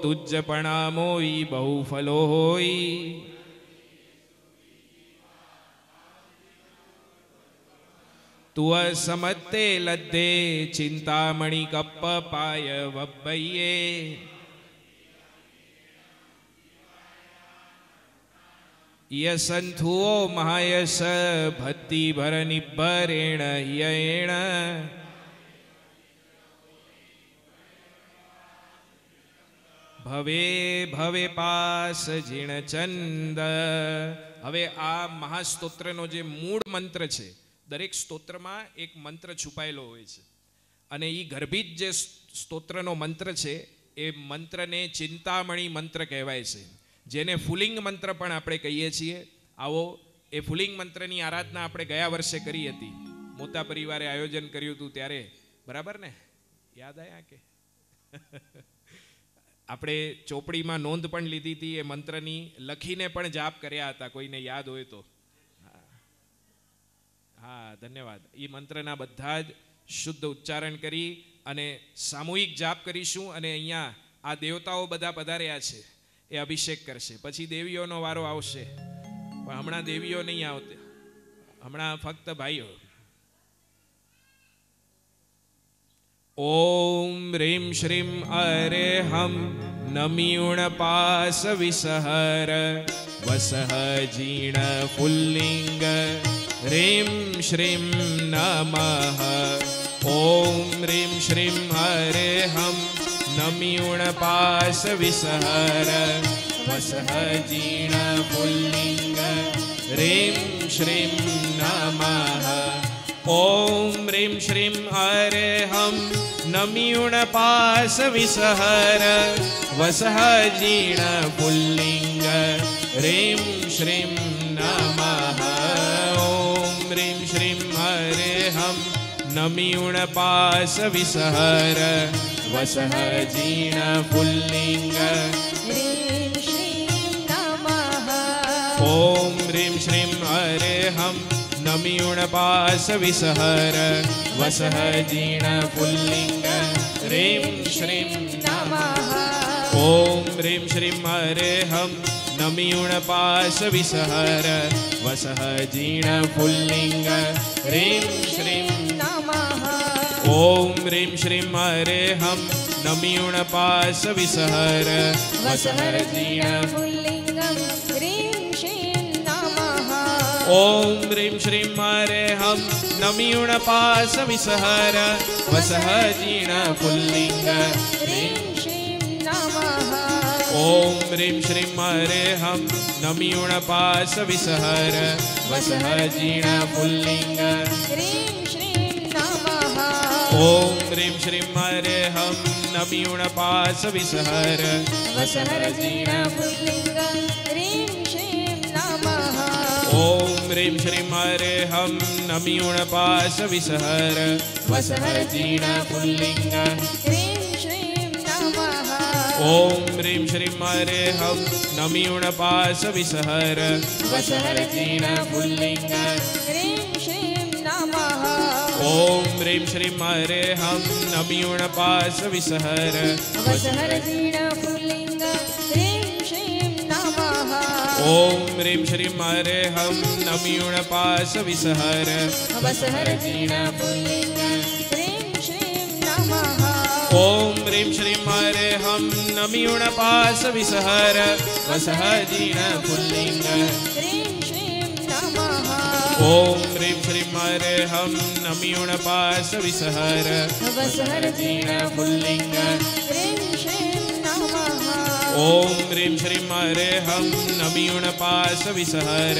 S1: તુજ પ્રણામોઈ બહુ ફલો હોઈ। તુઅ સમત્તે લદ્દે ચિંતામણી કપ્પ પાય વબ્બૈયે। યસંથુઓ મહાયસ ભક્તિ ભર નિભરેણ યએણ। ભવે ભવે પાસ જીણ ચંદ। હવે આ મહાસ્તોત્રનો જે મૂળ મંત્ર છે, દરેક સ્તોત્રમાં એક મંત્ર છુપાયેલો હોય છે અને એ ગર્ભિત જે સ્તોત્રનો મંત્ર છે એ મંત્રને ચિંતામણી મંત્ર કહેવાય છે, જેને ફુલિંગ મંત્ર પણ આપણે કહીએ છીએ। આવો એ ફુલિંગ મંત્રની આરાધના આપણે ગયા વર્ષે કરી હતી, મોટા પરિવારે આયોજન કર્યું હતું ત્યારે, બરાબર ને? યાદ આવ્યા કે? આપણે ચોપડીમાં નોંધ પણ લીધી હતી એ મંત્રની, લખીને પણ જાપ કર્યા હતા, કોઈને યાદ હોય તો। હા, ધન્યવાદ। એ મંત્રના બધા જ શુદ્ધ ઉચ્ચારણ કરી અને સામૂહિક જાપ કરીશું અને અહીંયા આ દેવતાઓ બધા પધાર્યા છે એ અભિષેક કરશે, પછી દેવીઓનો વારો આવશે, પણ હમણાં દેવીઓ નહીં આવતી, હમણાં ફક્ત ભાઈઓ। ઓમ રીમ શ્રીમ અરેહમ નમિયુણ પાસ વિસહર વસહ જીણ પુલ્લિંગ રીમ શ્રીમ નમઃ। ઓમ રીમ શ્રીમ અરેહમ નમિયુણ પાસ વિસહર વસહ જીણ પુલ્લિંગ રીમ શ્રીમ નમઃ। ઓમ રીમ શ્રીમ અરેહમ નમિયુણ પાસ વિસહર વસહ જીણ પુલ્લિંગ રીમ શ્રીમ નમઃ। ઓમ રીમ શ્રીમ અરેહમ નમિયુણ પાસ વિસહર વસહ જીણ પુલ્લિંગ
S2: રીમ શ્રીમ નમઃ।
S1: ઓમ રીમ શ્રીમ અરેહમ નમિયુણ પાસ વિસહર વસહ જીણ પુલ્લિંગ રીમ શ્રીમ નમઃ। ઓમ રીમ શ્રીમ અરેહમ નમિયુણ પાસ વિસહર વસહ જીણ પુલ્લિંગ રીમ શ્રીમ
S2: નમઃ।
S1: ઓમ રીમ શ્રીમ અરેહમ નમિયુણ પાસ વિસહર વસહ જીણ
S2: પુલ્લિંગમ રીમ શ્રીમ નમઃ।
S1: ઓમ રીમ શ્રીમ અરેહમ નમિયુણ પાસ વિસહર વસહ જીણ પુલ્લિંગ
S2: રીમ શ્રીમ નમઃ।
S1: ઓમ રીમ શ્રીમ અરેહમ નમિયુણ પાસ વિસહર વસહ જીણ પુલ્લિંગ
S2: રીમ શ્રીમ નમઃ।
S1: ઓમ રીમ શ્રીમ અરેહમ નમિયુણ પાસ વિસહર વસહ જીણ
S2: પુલ્લિંગમ રીમ શ્રીમ નમઃ।
S1: ઓમ રીમ શ્રીમ અરેહમ નમિયુણ પાસ વિસહર વસહ જીણ પુલ્લિંગ
S2: રીમ શ્રીમ નમઃ।
S1: ओम ह्रीं श्रीं हरे हम नमियुणपास विसहर वसहर जीण पुल्लिंग
S2: ह्रीं श्रीं नमः
S1: ओम ह्रीं श्रीं हरे हम नमियुणपास विसहर
S2: वसहर जीण पुल्लिंग ह्रीं श्रीं नमः
S1: ओम ह्रीं श्रीं हरे हम नमियुणपास विसहर
S2: वसहर जीण पुल्लिंग ह्रीं श्रीं नमः
S1: ओम ह्रीं श्रीं हरे हम नमियुणपास विसहर वसह जीण पुल्लिंग
S2: ह्रीं श्रीं नमः
S1: ओम ह्रीं श्रीं हरे हम नमियुणपास विसहर
S2: वसहर जीण
S1: पुल्लिंग
S2: ह्रीं श्रीं नमः
S1: ओम ह्रीं श्रीं हरे हम नमियुणपास विसहर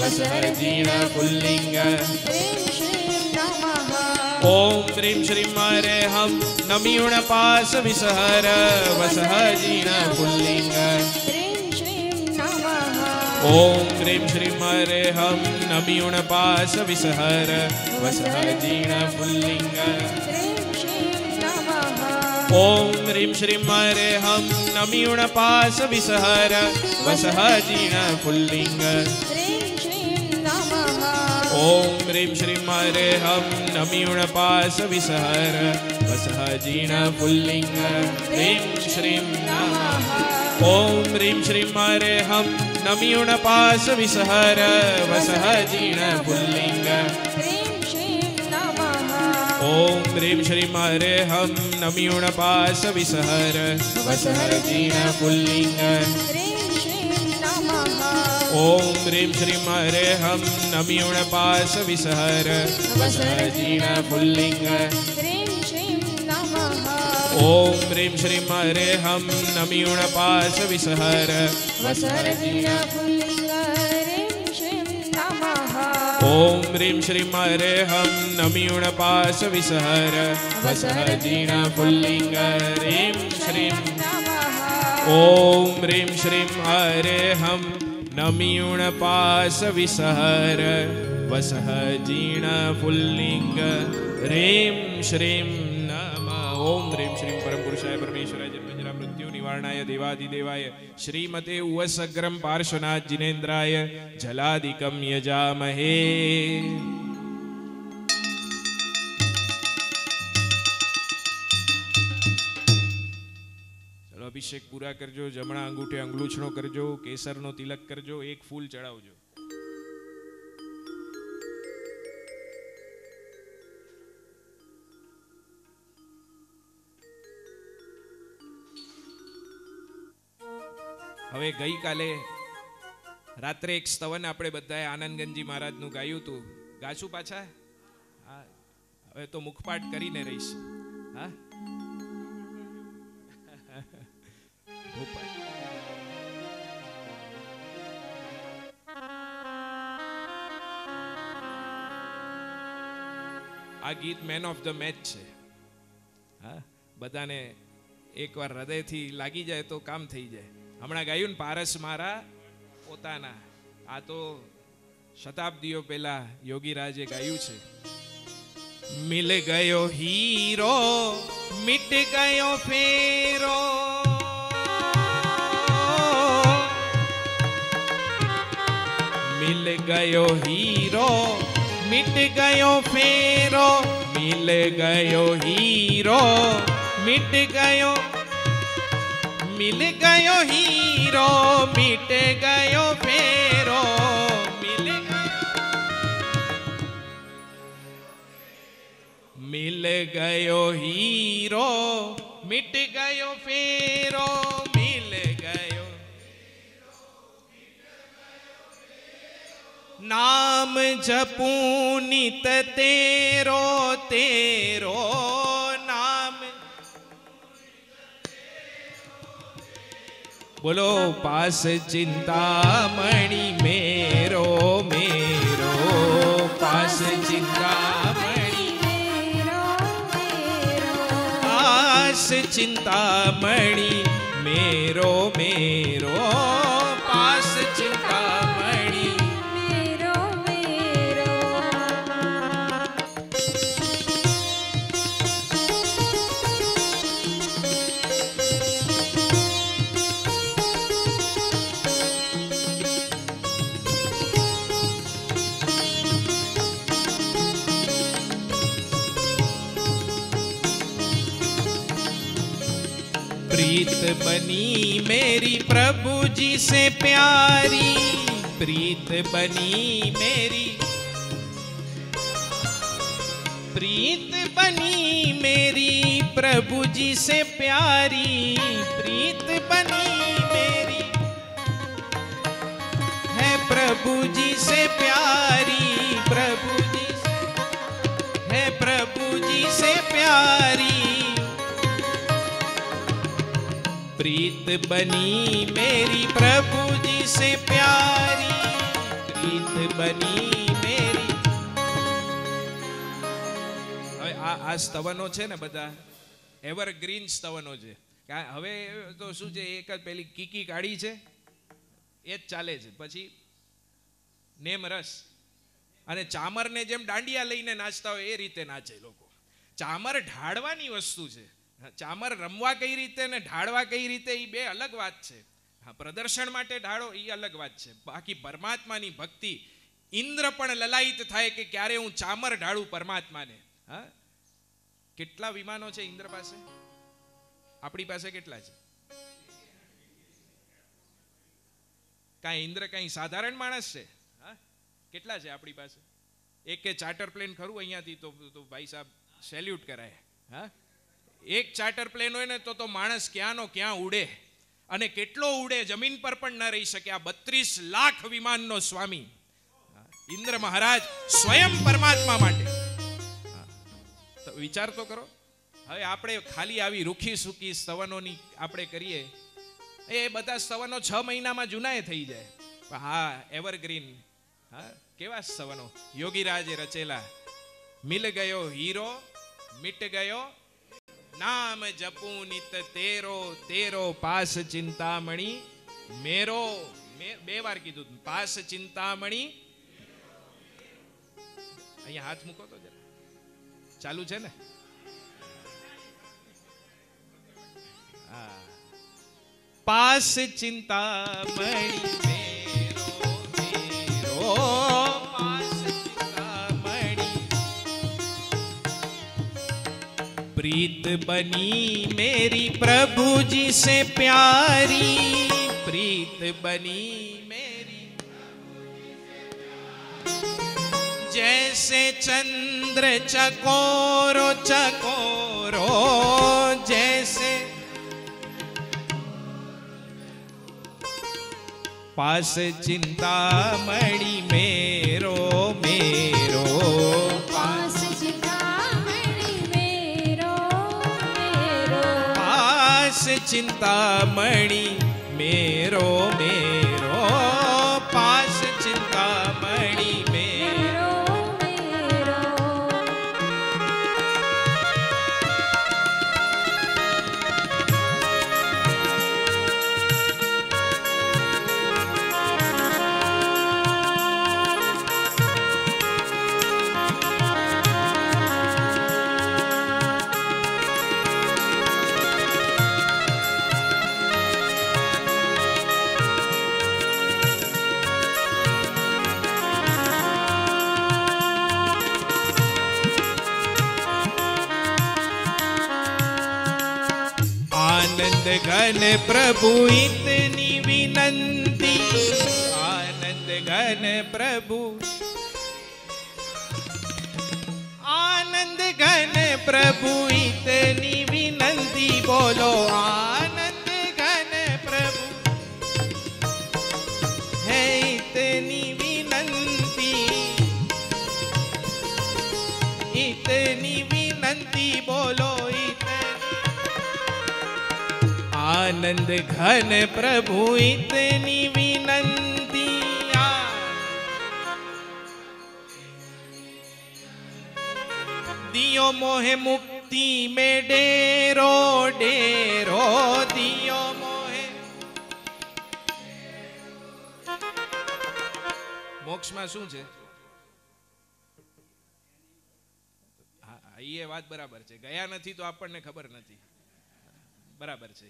S1: वसहर जीण पुल्लिंग
S2: ह्रीं श्रीं नमः
S1: ओम ह्रीं श्रीं हरे हम नमियुणपास विसहर वसह जीण पुल्लिंग
S2: ह्रीं श्रीं नमः
S1: ओम ह्रीं श्रीं हरे हम नमियुणपास विसहर वसह जीण पुल्लिंग
S2: ह्रीं श्रीं नमः
S1: ओम ह्रीं श्रीं हरे हम नमियुणपास विसहर वसह जीण पुल्लिंग
S2: ह्रीं श्रीं नमः
S1: ओम ह्रीं श्रीं हरे हम नमियुणपास विसहर वसह जीण पुल्लिंग ह्रीं श्रीं नमः ओम ह्रीं श्रीं हरे हम नमियुणपास विसहर वसह जीण पुल्लिंग
S2: ह्रीं श्रीं नमः
S1: ओम ह्रीं श्रीं हरे हम नमियुणपास विसहर वसहर जीण पुल्लिंग
S2: ह्रीं श्रीं नमः
S1: ओम ह्रीं श्रीं हरे हम नमियुणपास विसहर वसह जीण पुल्लिंग
S2: ह्रीं श्रीं नमः
S1: ओम ह्रीं श्रीं हरे हम नमियुणपास विसहर
S2: वसहर जीण पुल्लिंग ह्रीं श्रीं नमः
S1: ओम ह्रीं श्रीं हरे हम नमियुणपास विसहर वसह जीण पुल्लिंग ह्रीं श्रीं
S2: नमः
S1: ओम ह्रीं श्रीं हरे हम नमियुणपास विसहर वसह जीण पुल्लिंग ह्रीं श्रीं नमः ओम ह्रीं श्रीं परम पुरुषाय परमेश्वराय जन्मजरा मृत्यु निवारणाय देवादिदेवाय श्रीमते उवसग्रम पार्श्वनाथ जिनेन्द्राय जलादिकं यजामहे। अभिषेक पूरा करजो, जमणा अंगूठे अंगलूछणो करजो, केसरनो तिलक करजो, एक फूल चढ़ावजो। હવે ગઈકાલે રાત્રે એક સ્તવન આપણે બધાએ આનંદગંજી મહારાજનું ગાયું હતું, ગાશું પાછા? હા, હવે તો મુખપાઠ કરીને રહીશ. હા, આ ગીત મેન ઓફ ધ મેચ છે. હા, બધાને એકવાર હૃદયથી લાગી જાય તો કામ થઈ જાય. હમણાં ગાયું ને પારસ મારા પોતાના, આ તો શતાબ્દીઓ પહેલા યોગીરાજે ગાયું છે. મિલ ગયો હીરો મિટ ગયો ફેરો, मिल गयो हीरो मिट गयो फेरो, मिल गयो हीरो मिट गयो, मिल गयो हीरो मिट गयो फेरो, मिल गयो हीरो मिट गयो फेरो, मिल गयो नाम जपूं नित तेरो तेरो नाम, बोलो पास चिंतामणि मेरो मेरो, पास चिंतामणि पास चिंतामणि मेरो मेरो, पास चिंतामणि
S2: मेरो मेरो।
S1: प्रीत बनी मेरी प्रभु जी से प्यारी, प्रीत बनी मेरी, प्रीत बनी मेरी प्रभु जी से प्यारी, प्रीत बनी मेरी है प्रभु जी से प्यारी, प्रभु जी से है प्रभु जी से प्यारी, प्रीत बनी मेरी प्रभु जी से प्यारी, प्रीत बनी मेरी। હવે આ સ્તવનો છે ને બધા એવરગ્રીન સ્તવનો છે. હવે તો શું છે, એક જ પેલી કીકી કાઢી છે એ જ ચાલે છે. પછી નેમ રસ અને ચામરને જેમ દાંડિયા લઈને નાચતા હોય એ રીતે નાચે લોકો. ચામર ઢાળવાની વસ્તુ છે. ચામર રમવા કઈ રીતે ને ઢાળવા કઈ રીતે એ બે અલગ વાત છે. હા, પ્રદર્શન માટે ઢાળો એ અલગ વાત છે. બાકી પરમાત્માની ભક્તિ, ઇન્દ્ર પણ લલાયિત થાય કે ક્યારે હું ચામર ઢાળું પરમાત્માને. હા, કેટલા વિમાનો છે ઇન્દ્ર પાસે? આપણી પાસે કેટલા છે? કાંઈ ઇન્દ્ર કાંઈ સાધારણ માણસ છે? હા, કેટલા છે આપણી પાસે? એક કે ચાર્ટર પ્લેન ખરું અહીંયાથી તો ભાઈ સાહેબ સેલ્યુટ કરાય. હા, એક ચાર્ટર પ્લેન હોય ને તો માણસ ક્યાંનો ક્યાં ઉડે, અને કેટલો ઉડે, જમીન પર પણ ન રહી શકે. આ 32 લાખ વિમાનનો સ્વામી ઇન્દ્ર મહારાજ સ્વયં પરમાત્મા માટે. તો વિચાર તો કરો. હવે આપણે ખાલી આવી રૂખી સૂકી સ્તવનોની આપણે કરીએ, એ બધા સ્તવનો 6 મહિનામાં જૂનાએ થઈ જાય. હા, એવરગ્રીન. હા, કેવા સ્તવનો યોગીરાજે રચેલા. મિલ ગયો હીરો મિટ ગયો નામ જપું નિત તેરો, તેરો પાસ ચિંતામણી મેરો. 2 વાર કીધું પાસ ચિંતામણી. અહીંયા હાથ મૂકો તો જરા. ચાલુ છે ને? હા, પાસ ચિંતામણી મેરો, મેરો પાસ ચિંતામણી, प्रीत बनी मेरी प्रभु जी से प्यारी, प्रीत बनी मेरी जैसे चंद्र चकोरो चकोरो, जैसे पास चिंतामणि मेरो, मेरो
S2: पास चिंतामणि मेरो, मेरो
S1: पास चिंतामणि मेरो, मेरो पास चिंतामणि मेरो.
S2: मेरो, मेरो
S1: आनंद घन प्रभु इतनी विनंती, आनंद घन प्रभु, आनंद घन प्रभु इतनी विनंती. बोलो आनंद घन प्रभु है इतनी विनंती, इतनी विनंती. बोलो आनंद घन प्रभु इतनी विनंती. दियो मोहे मुक्ति में डेरो, डेरो दियो मोहे. મોક્ષ માં શું છે? એ વાત બરાબર છે. ગયા નથી તો આપણને ખબર નથી. બરાબર છે.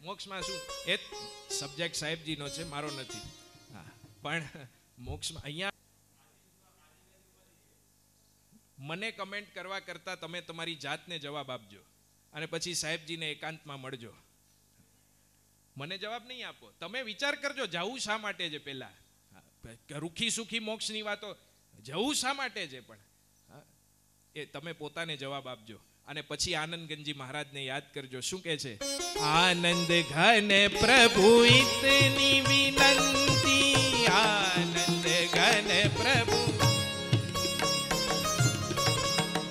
S1: મોક્ષમાં શું એ સબ્જેક્ટ સાહેબજીનો છે, મારો નથી. હા, પણ મોક્ષમાં અહીંયા મને કમેન્ટ કરવા કરતા તમે તમારી જાતને જવાબ આપજો અને પછી સાહેબજીને એકાંતમાં મળજો. મને જવાબ નહીં આપો, તમે વિચાર કરજો જવું શા માટે છે. પહેલા રૂખી સુખી મોક્ષની વાતો જવું શા માટે છે, પણ એ તમે પોતાને જવાબ આપજો. અને પછી આનંદગંજી મહારાજને યાદ કરજો. શું કહે છે? આનંદ ઘન પ્રભુ ઇતની વિનંતી, આનંદ ઘન પ્રભુ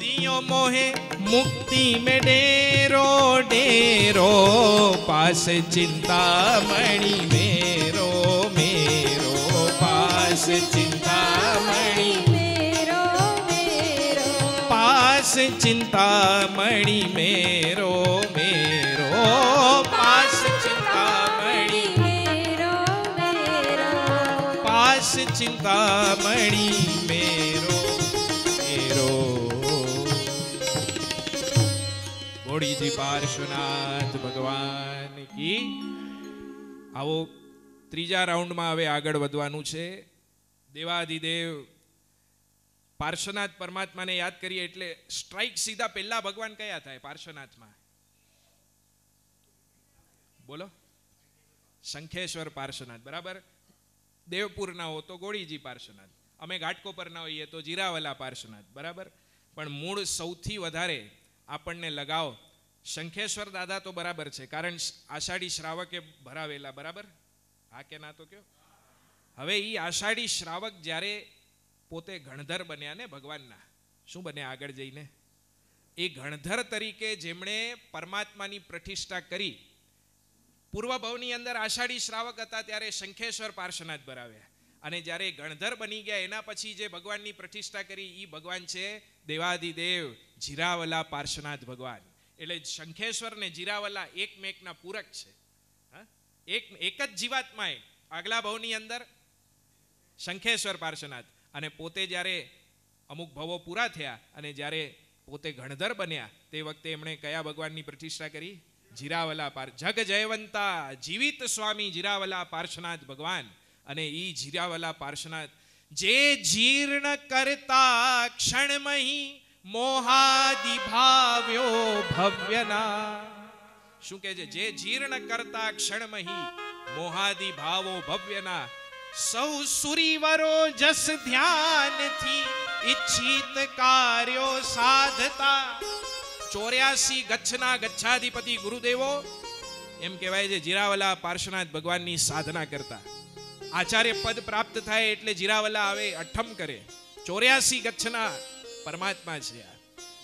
S1: દિયો મોહે મુક્તિ में डेरो डेरो, पास चिंतामणि मेरो मेरो, पास चिंतामणि
S2: मेरो मेरो,
S1: पास चिंतामणि मेरो मेरो, पास चिंतामणि
S2: मेरो मेरो,
S1: पास चिंतामणि मेरो मेरो. ઘોડીજી પાર્શ્વનાથ ભગવાન કી. આવો ત્રીજા રાઉન્ડમાં હવે આગળ વધવાનું છે. દેવાધિદેવ પાર્શ્વનાથ પરમાત્માને યાદ કરીએ એટલે સ્ટ્રાઇક સીધા પહેલા ભગવાન કયા થાય પાર્શ્વનાથમાં? બોલો. શંખેશ્વર પાર્શ્વનાથ, બરાબર. દેવપુરના હો તો ગોળીજી પાર્શ્વનાથ, અમે ઘાટકોપરના હોઈએ તો જીરાવલા પાર્શ્વનાથ, બરાબર. પણ મૂળ સૌથી વધારે આપણને લગાવ શંખેશ્વર દાદા તો બરાબર છે, કારણ આષાઢી શ્રાવકે ભરાવેલા, બરાબર. હા કે ના તો કયો? હવે એ આષાઢી શ્રાવક જ્યારે પોતે ગણધર બન્યા ને ભગવાનના, શું બન્યા આગળ જઈને? એ ગણધર તરીકે જેમણે પરમાત્માની પ્રતિષ્ઠા કરી, પૂર્વ ભવની અંદર આષાઢી શ્રાવક હતા ત્યારે શંખેશ્વર પાર્શ્વનાથ ભરાવ્યા, અને જ્યારે ગણધર બની ગયા એના પછી જે ભગવાનની પ્રતિષ્ઠા કરી એ ભગવાન છે દેવાધિદેવ જીરાવલા પાર્શ્વનાથ ભગવાન. એટલે શંખેશ્વર ને જીરાવલા એકમેકના પૂરક છે. એક જ જીવાત્માએ આગલા ભવની અંદર શંખેશ્વર પાર્શ્વનાથ, અને પોતે જ્યારે અમુક ભવો પૂરા થયા અને જ્યારે પોતે ગણધર બન્યા તે વખતે એમણે કયા ભગવાનની પ્રતિષ્ઠા કરી? જીરાવલા જગ જયવંતા જીવિત સ્વામી જીરાવલા પાર્શ્વનાથ ભગવાન. અને ઈ જીરાવલા પાર્શ્વનાથ જે જીર્ણ કરતા ક્ષણમહી મોહાદિ ભાવ્યો ભવ્યના. શું કહે છે? જે જીર્ણ કરતા ક્ષણમહી મોહાદિ ભાવો ભવ્યના, સૌ સુરીવરો જસ ધ્યાનથી ઈચ્છિત કાર્યો સાધતા. 84 ગચ્છના ગચ્છાધિપતિ ગુરુદેવો એમ કહેવાય છે જીરાવલા પાર્શ્વનાથ ભગવાનની સાધના કરતા. આચાર્ય પદ પ્રાપ્ત થાય એટલે જીરાવલા આવે અઠમ કરે. 84 ગચ્છના પરમાત્મા છે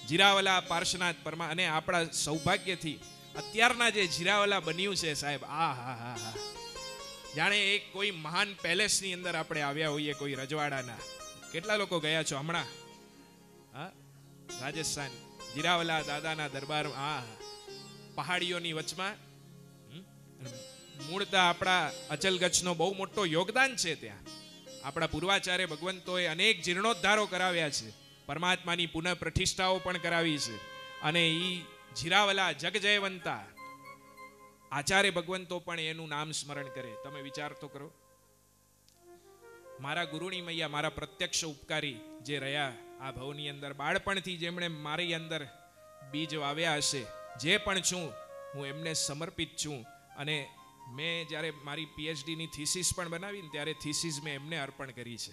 S1: જીરાવલા પાર્શ્વનાથ પરમા. અને આપણા સૌભાગ્યથી અત્યારના જે જીરાવલા બન્યું છે સાહેબ, આ હા હા હા, જાણે એક કોઈ મહાન પેલેસની અંદર આપણે આવ્યા હોઈએ, કોઈ રજવાડાના. કેટલા લોકો ગયા છો હમણાં? હા, રાજસ્થાન જીરાવલા દાદાના દરબારમાં. હા, પહાડીઓની વચમાં. મૂળતા આપણા અચલગચ્છનો બહુ મોટો યોગદાન છે ત્યાં. આપણા પૂર્વાચાર્ય ભગવંતોએ અનેક જીર્ણોદ્ધારો કરાવ્યા છે, પરમાત્માની પુનઃ પ્રતિષ્ઠાઓ પણ કરાવી છે. અને ઈ જીરાવલા જગજયવંતા આચાર્ય ભગવંતો પણ એનું નામ સ્મરણ કરે. તમે વિચાર તો કરો, મારા ગુરુની મૈયા, મારા પ્રત્યક્ષ ઉપકારી જે રહ્યા આ ભવની અંદર, બાળપણથી જેમણે મારી અંદર બીજ વાવ્યા હશે, જે પણ છું હું એમને સમર્પિત છું. અને મેં જ્યારે મારી પીએચડીની થીસીસ પણ બનાવીને ત્યારે થીસીસ મેં એમને અર્પણ કરી છે.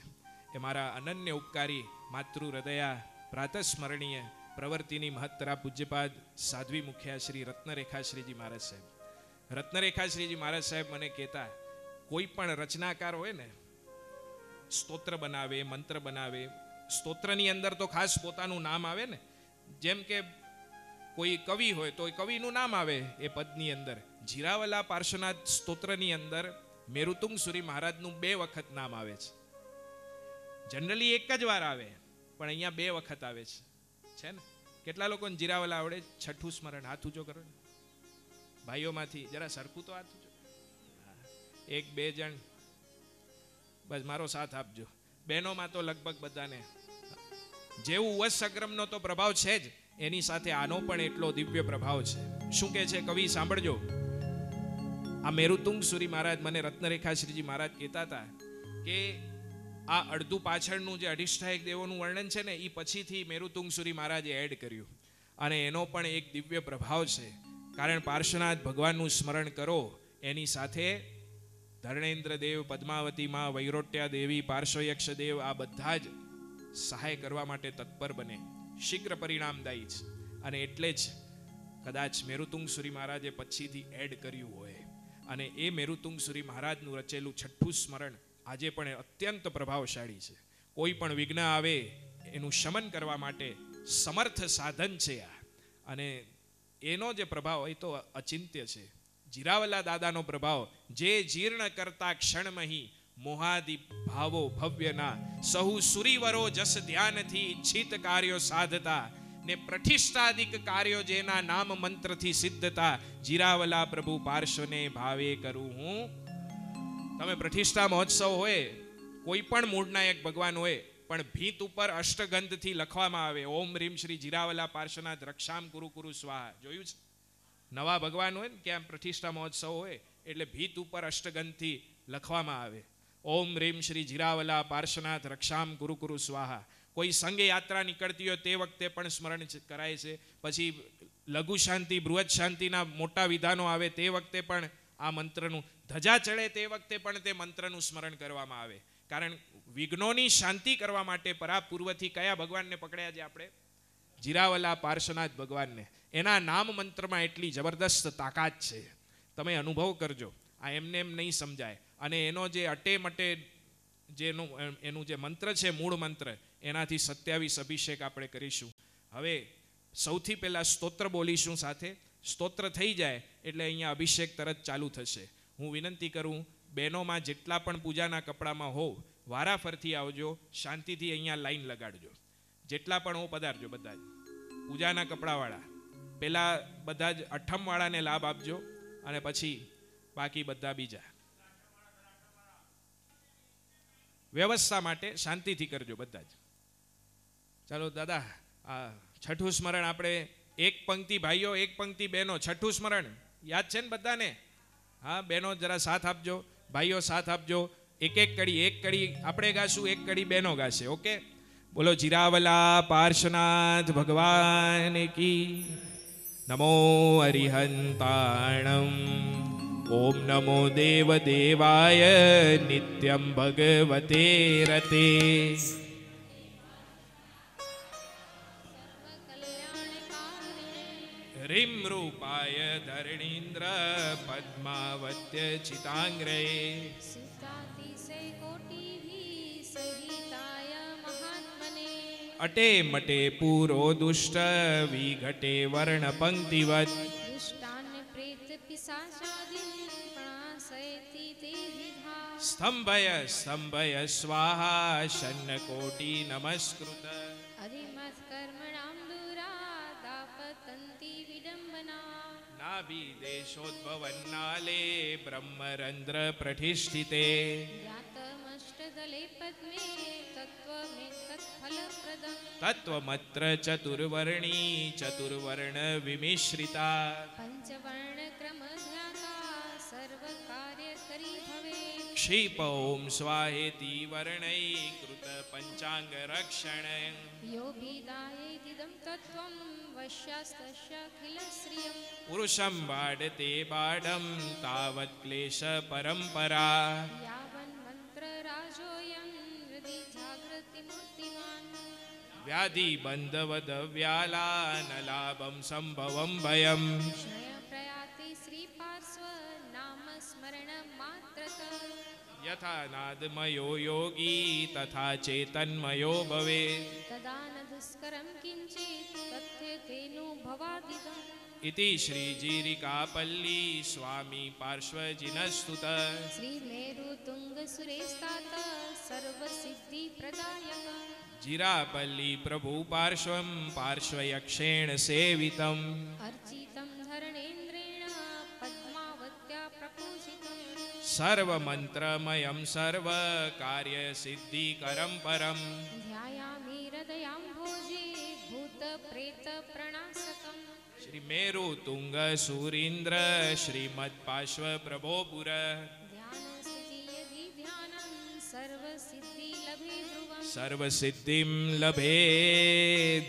S1: એ મારા અનન્ય ઉપકારી માતૃ હૃદયા પ્રાતસ્મરણીય પ્રવૃત્તિની મહત્તરા પૂજ્યપાદ સાધ્વી મુખ્યા શ્રી રત્નરેખાશ્રીજી મહારાજ સાહેબ. રત્નરેખાશ્રીજી મહારાજ સાહેબ મને કહેતા, કોઈ પણ રચનાકાર હોય ને, સ્તોત્ર બનાવે, મંત્ર બનાવે, સ્તોત્રની અંદર તો ખાસ પોતાનું નામ આવે ને. જેમ કે કોઈ કવિ હોય તો કવિનું નામ આવે એ પદની અંદર. જીરાવલા પાર્શ્વનાથ સ્તોત્રની અંદર મેરુતુંગ સુરી મહારાજનું 2 વખત નામ આવે છે. જનરલી એક જ વાર આવે, પણ અહીંયા 2 વખત આવે છે ને. કેટલા લોકોને જીરાવલા આવડે? છઠ્ઠું સ્મરણ, હાથ ઊંચો કરો. ભાઈઓમાંથી જરા સરખું તો હાથ ઊંચો. 1-2 જણ બસ મારો સાથ આપજો. બહેનોમાં તો લગભગ બધાને. જેવું વત્સગ્રમનો તો પ્રભાવ છે જ, એની સાથે આનો પણ એટલો દિવ્ય પ્રભાવ છે. શું કહે છે કવિ? સાંભળજો. આ મેરુતુંગ સુરી મહારાજ મને રત્નરેખાશ્રીજી મહારાજ કહેતા હતા કે આ અડધું પાછળનું જે અધિષ્ઠાયક દેવોનું વર્ણન છે ને, એ પછીથી મેરુતુંગ સુરી મહારાજે એડ કર્યું. અને એનો પણ એક દિવ્ય પ્રભાવ છે. કારણ પાર્શ્વનાથ ભગવાનનું સ્મરણ કરો એની સાથે ધર્ણેન્દ્ર દેવ, પદ્માવતી માં, વૈરોટ્યા દેવી, પાર્શ્વયક્ષ દેવ આ બધા જ સહાય કરવા માટે તત્પર બને. શીઘ્ર પરિણામદાયી છે. અને એટલે જ કદાચ મેરુતુંગ સુરી મહારાજે પછીથી એડ કર્યું હોય. અને એ મેરુતુંગ સુરી મહારાજનું રચેલું છઠ્ઠું સ્મરણ આજે પણ અત્યંત પ્રભાવશાળી છે. કોઈ પણ વિઘ્ન આવે એનું શમન કરવા માટે સમર્થ સાધન છે આ. અને એનો જે પ્રભાવ એ તો અચિંત્ય છે. જીરાવલા દાદાનો પ્રભાવ, જે જીર્ણ કરતા ક્ષણમહી મોહાદિ ભાવો ભવ્યના, સહુ સુરીવરો જસ ધ્યાનથી ઈચ્છિત કાર્યો સાધતા, ને પ્રતિષ્ઠાદિક કાર્યો જેના નામ મંત્રથી સિદ્ધતા, જીરાવલા પ્રભુ પાર્શ્વને ભાવે કરું હું. તમે પ્રતિષ્ઠા મહોત્સવ હોય, કોઈ પણ મૂળના એક ભગવાન હોય, પણ ભીત ઉપર અષ્ટગંધથી લખવામાં આવે ઓમ રીમ શ્રી જીરાવલા પાર્શ્વનાથ રક્ષામ કુરુ કુરુ સ્વાહા. જોયું છે? નવા ભગવાન હોય ને કે આમ પ્રતિષ્ઠા મહોત્સવ હોય એટલે ભીત ઉપર અષ્ટગંધથી લખવામાં આવે ઓમ રીમ શ્રી જીરાવલા પાર્શ્વનાથ રક્ષામ કુરુ કુરુ સ્વાહા. કોઈ સંઘ યાત્રા નીકળતી હોય તે વખતે પણ સ્મરણ કરાય છે. પછી લઘુ શાંતિ, બૃહદ શાંતિના મોટા વિધાનો આવે તે વખતે પણ આ મંત્રનું, ધજા ચડે તે વખતે પણ તે મંત્રનું સ્મરણ કરવામાં આવે. કારણ વિઘ્નોની શાંતિ કરવા માટે પરાપૂર્વથી કયા ભગવાનને પકડ્યા છે આપણે? જીરાવલા પાર્શ્વનાથ ભગવાનને. એના નામ મંત્રમાં એટલી જબરદસ્ત તાકાત છે, તમે અનુભવ કરજો. આ એમને એમ નહીં સમજાય. અને એનો જે અટે મટે જેનું એનું જે મંત્ર છે, મૂળ મંત્ર, એનાથી 27 અભિષેક આપણે કરીશું. હવે સૌથી પહેલાં સ્તોત્ર બોલીશું સાથે. સ્તોત્ર થઈ જાય એટલે અહીંયા અભિષેક તરત ચાલુ થશે. હું વિનંતી કરું, બહેનોમાં જેટલા પણ પૂજાના કપડામાં હોવ, વારા ફરતી આવજો, શાંતિથી અહીંયા લાઈન લગાડજો. જેટલા પણ હો પધારજો બધા જ પૂજાના કપડાવાળા. પહેલાં બધા જ અઠમવાળાને લાભ આપજો અને પછી બાકી બધા બીજા. વ્યવસ્થા માટે શાંતિથી કરજો બધા જ. ચાલો દાદા, આ છઠ્ઠું સ્મરણ આપણે એક પંક્તિ ભાઈઓ, એક પંક્તિ બહેનો. છઠ્ઠું સ્મરણ યાદ છે ને બધાને? હા, બહેનો જરા સાથ આપજો, ભાઈઓ સાથ આપજો. એક એક કડી આપણે ગાશું, એક કડી બહેનો ગાશે. ઓકે? બોલો જીરાવલા પાર્શ્વનાથ ભગવાન કી. નમો અરિહંતાણમ. ઓમ નમો દેવ દેવાય નિત્યમ ભગવતે રતે. રીમ રૂપાય ધરણીન્દ્ર પદ્માવત્ય ચિતાંગ્રે. અટે મટે પૂરો દુષ્ટ વિઘટે વર્ણ પંક્તિવત. સ્તંભય સ્તંભય સ્વાહા શન્નકોટી નમસ્કૃત. નાભી દેશોદ્ભવન્નાલે બ્રહ્મરંદ્ર પ્રતિષ્ઠિતે. તત્વમત્ર ચતુર્વર્ણી ચતુર્વર્ણ વિમિશ્રિતા. ક્ષિપ ઓમ સ્વાહેતિ વર્ણૈકૃત પંચાંગ રક્ષણ. પુરુષમ બાડતે બાડમ તાવત ક્લેશ પરંપરા. વ્યાધિ બંધવદ વ્યાલા નલાભમ સંભવમ ભયમ. યથા નાદમયો યોગી તથા ચેતન્મયો ભવે. ઇતિ શ્રી જીરિકાપલ્લી સ્વામી પાર્શ્વજીનસ્તુત. શ્રી મેરુ તુંગ સુરેસ્તાત સર્વ સિદ્ધિ પ્રદાયક. જીરાપલ્લી પ્રભુ પાર્શ્વમ પાર્શ્વયક્ષેણ સેવિતમ. અર્ચિતમ ધર્ણેન્દ્રેણ પદ્માવત્યા પ્રપૂજિતમ. સર્વમંત્રમયમ સર્વ કાર્ય સિદ્ધિકરમ પરમ. ધ્યાયામિ હૃદયાંભોજે ભૂત પ્રેત પ્રણાસકમ. શ્રી મેરુ તુંગ સુરીન્દ્ર શ્રીમદ પાર્શ્વ પ્રભોપુર. સર્વ સિદ્ધિમ લભે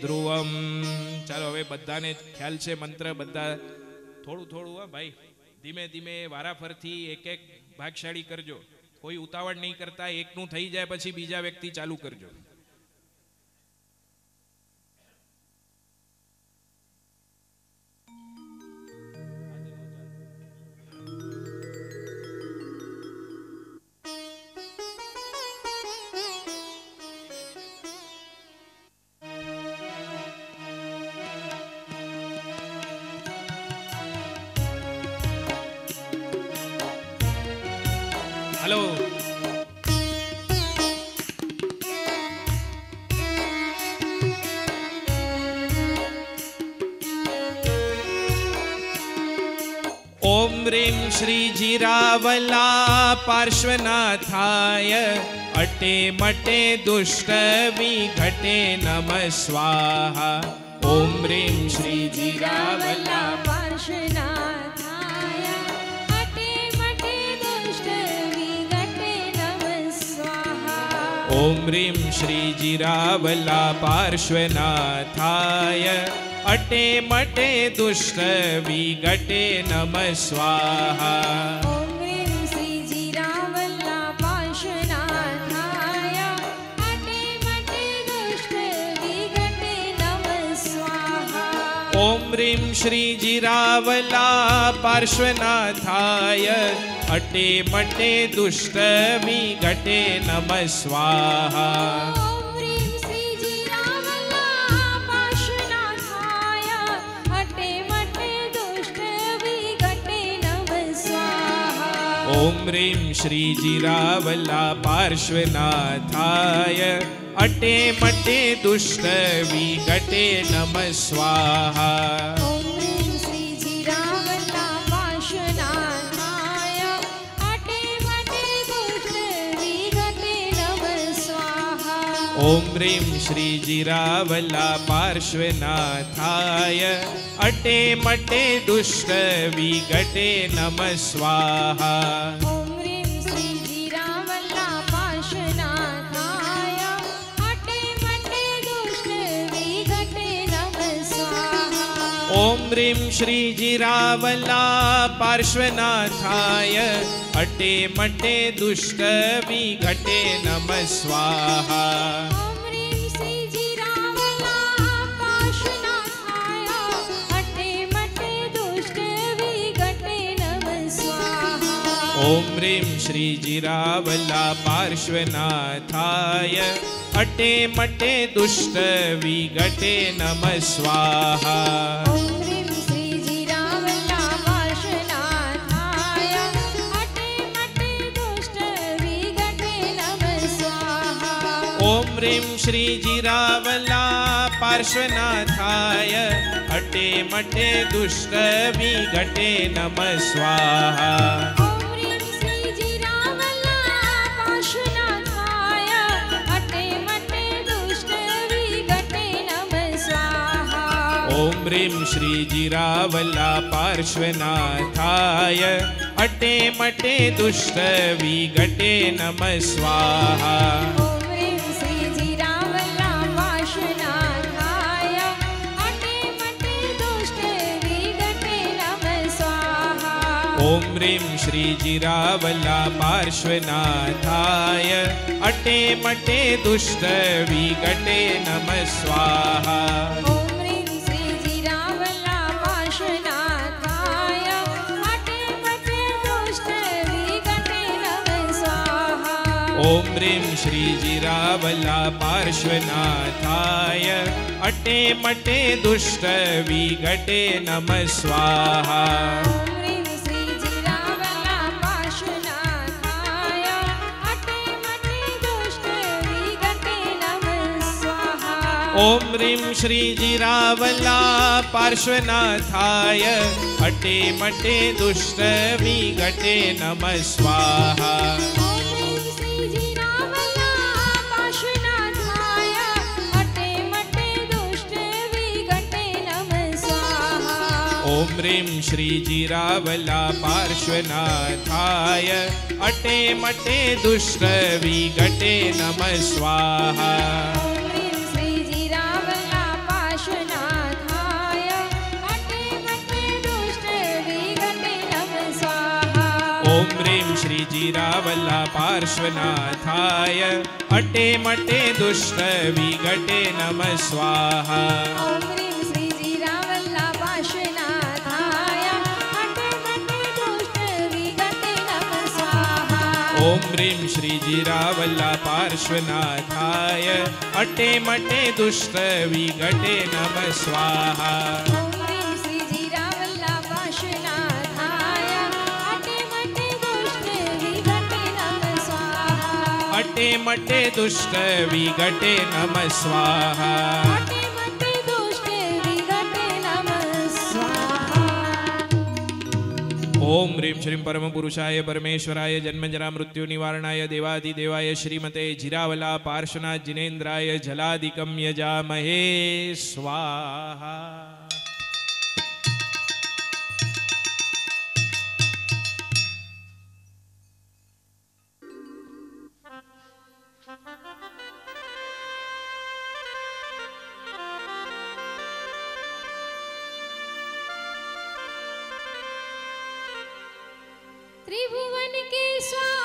S1: ધ્રુવમ. ચાલો હવે બધાને ખ્યાલ છે મંત્ર? બધા થોડું થોડું. હા ભાઈ, ધીમે ધીમે વારાફરથી એક એક ભાગશાળી કરજો, કોઈ ઉતાવળ નહીં કરતા. એકનું થઈ જાય પછી બીજા વ્યક્તિ ચાલુ કરજો. हेलो ओम ह्रीं श्री जीरावला पार्श्वनाथाय अटे मटे दुष्ट विघटे नमः स्वाहा. ओम ह्रीं श्री जीरावला
S2: पार्श्वनाथाय अटे मटे दुष्ट विघटे नमः स्वाहा.
S1: ओम ह्रीं श्री जीरावला पार्श्वनाथाय अटे मटे दुष्ट विघटे नमः स्वाहा.
S2: ओम ह्रीं श्री जीरावला पार्श्वनाथाय अटे मटे दुष्ट विघटे नमः स्वाहा.
S1: ओम ह्रीं श्री जीरावला पार्श्वनाथाय अटे मटे दुष्ट विघटे नमः स्वाहा.
S2: ओम ह्रीं श्री जीरावला पार्श्वनाथाय अटे मटे दुष्ट विघटे नमः स्वाहा.
S1: ओम ह्रीं श्री जीरावला पार्श्वनाथाय अटे मटे दुष्ट विघटे नमः स्वाहा.
S2: ओम ह्रीं श्री जीरावला पार्श्वनाथाय अटे मटे दुष्ट विघटे नमः स्वाहा.
S1: ओम ह्रीं श्री जीरावला पार्श्वनाथाय अटे मटे दुष्ट विघटे नमः स्वाहा.
S2: ओम ह्रीं श्री जीरावला पार्श्वनाथाय अटे मटे दुष्ट विघटे नमः स्वाहा.
S1: ओम ह्रीं श्री जीरावला पार्श्वनाथाय अटे मटे दुष्ट विघटे नमः स्वाहा.
S2: ओम ह्रीं श्री जीरावला पार्श्वनाथाय अटे मटे दुष्ट विघटे नमः स्वाहा.
S1: ओम ह्रीं श्री जीरावला पार्श्वनाथाय अटे मटे दुष्ट विघटे नमः स्वाहा.
S2: ओम ह्रीं श्री जीरावला पार्श्वनाथाय अटे मटे दुष्ट विघटे नमः स्वाहा.
S1: ओम ह्रीं श्री जीरावला पार्श्वनाथाय अटे मटे दुष्ट विघटे नमः स्वाहा.
S2: ओम ह्रीं श्री जीरावला पार्श्वनाथाय अटे मटे दुष्ट विघटे नमः स्वाहा.
S1: ओम ह्रीं श्री जीरावला पार्श्वनाथाय अटे मटे दुष्ट विघटे नमः स्वाहा.
S2: ओम ह्रीं श्री जीरावला पार्श्वनाथाय अटे मटे दुष्ट विघटे नमः स्वाहा.
S1: ओम ह्रीं श्री जीरावला पार्श्वनाथाय अटे मटे दुष्ट विघटे नमः स्वाहा.
S2: ओम ह्रीं श्री जीरावला पार्श्वनाथाय अटे मटे दुष्ट विघटे नमः स्वाहा.
S1: ओम ह्रीं श्री जीरावला पार्श्वनाथाय अटे मटे दुष्ट विघटे नमः स्वाहा.
S2: ओम ह्रीं श्री जीरावला पार्श्वनाथाय अटे मटे दुष्ट विघटे नमः स्वाहा.
S1: ओम ह्रीं श्री जीरावला पार्श्वनाथाय अटे मटे दुष्ट विघटे नमः स्वाहा.
S2: ओम ह्रीं श्री जीरावला पार्श्वनाथाय अटे मटे दुष्ट विघटे नमः स्वाहा.
S1: ओम ह्रीं श्री जीरावला पार्श्वनाथाय अटे मटे दुष्ट विघटे नमः स्वाहा.
S2: ओम ह्रीं श्री जीरावला पार्श्वनाथाय अटे मटे दुष्ट विघटे नमः
S1: ओम ह्रीं श्री जीरावल्ला पार्श्वनाथाय अटे मटे दुष्ट विघटे नमः स्वाहा
S2: ओम ह्रीं श्री जीरावल्ला पार्श्वनाथाय अटे मटे दुष्ट विघटे नमः स्वाहा
S1: ओम ह्रीं श्री जीरावल्ला पार्श्वनाथाय अटे मटे दुष्ट विघटे नमः स्वाहा
S2: ओम ह्रीं श्री जीरावल्ला पार्श्वनाथाय अटे मटे दुष्ट विघटे नमः स्वाहा
S1: अटे मटे दुष्ट विघटे नमः स्वाहा
S2: अटे मटे दुष्ट विघटे नमः स्वाहा
S1: ओम ह्रीं श्रीं परम पुरुषाय परमेश्वराय जन्म जरा मृत्यु निवारणाय देवादिदेवाय श्रीमते जीरावला पार्श्वनाथ जिनेन्द्राय जलादिकं यजामहे स्वाहा
S2: त्रिभुवन के स्वामी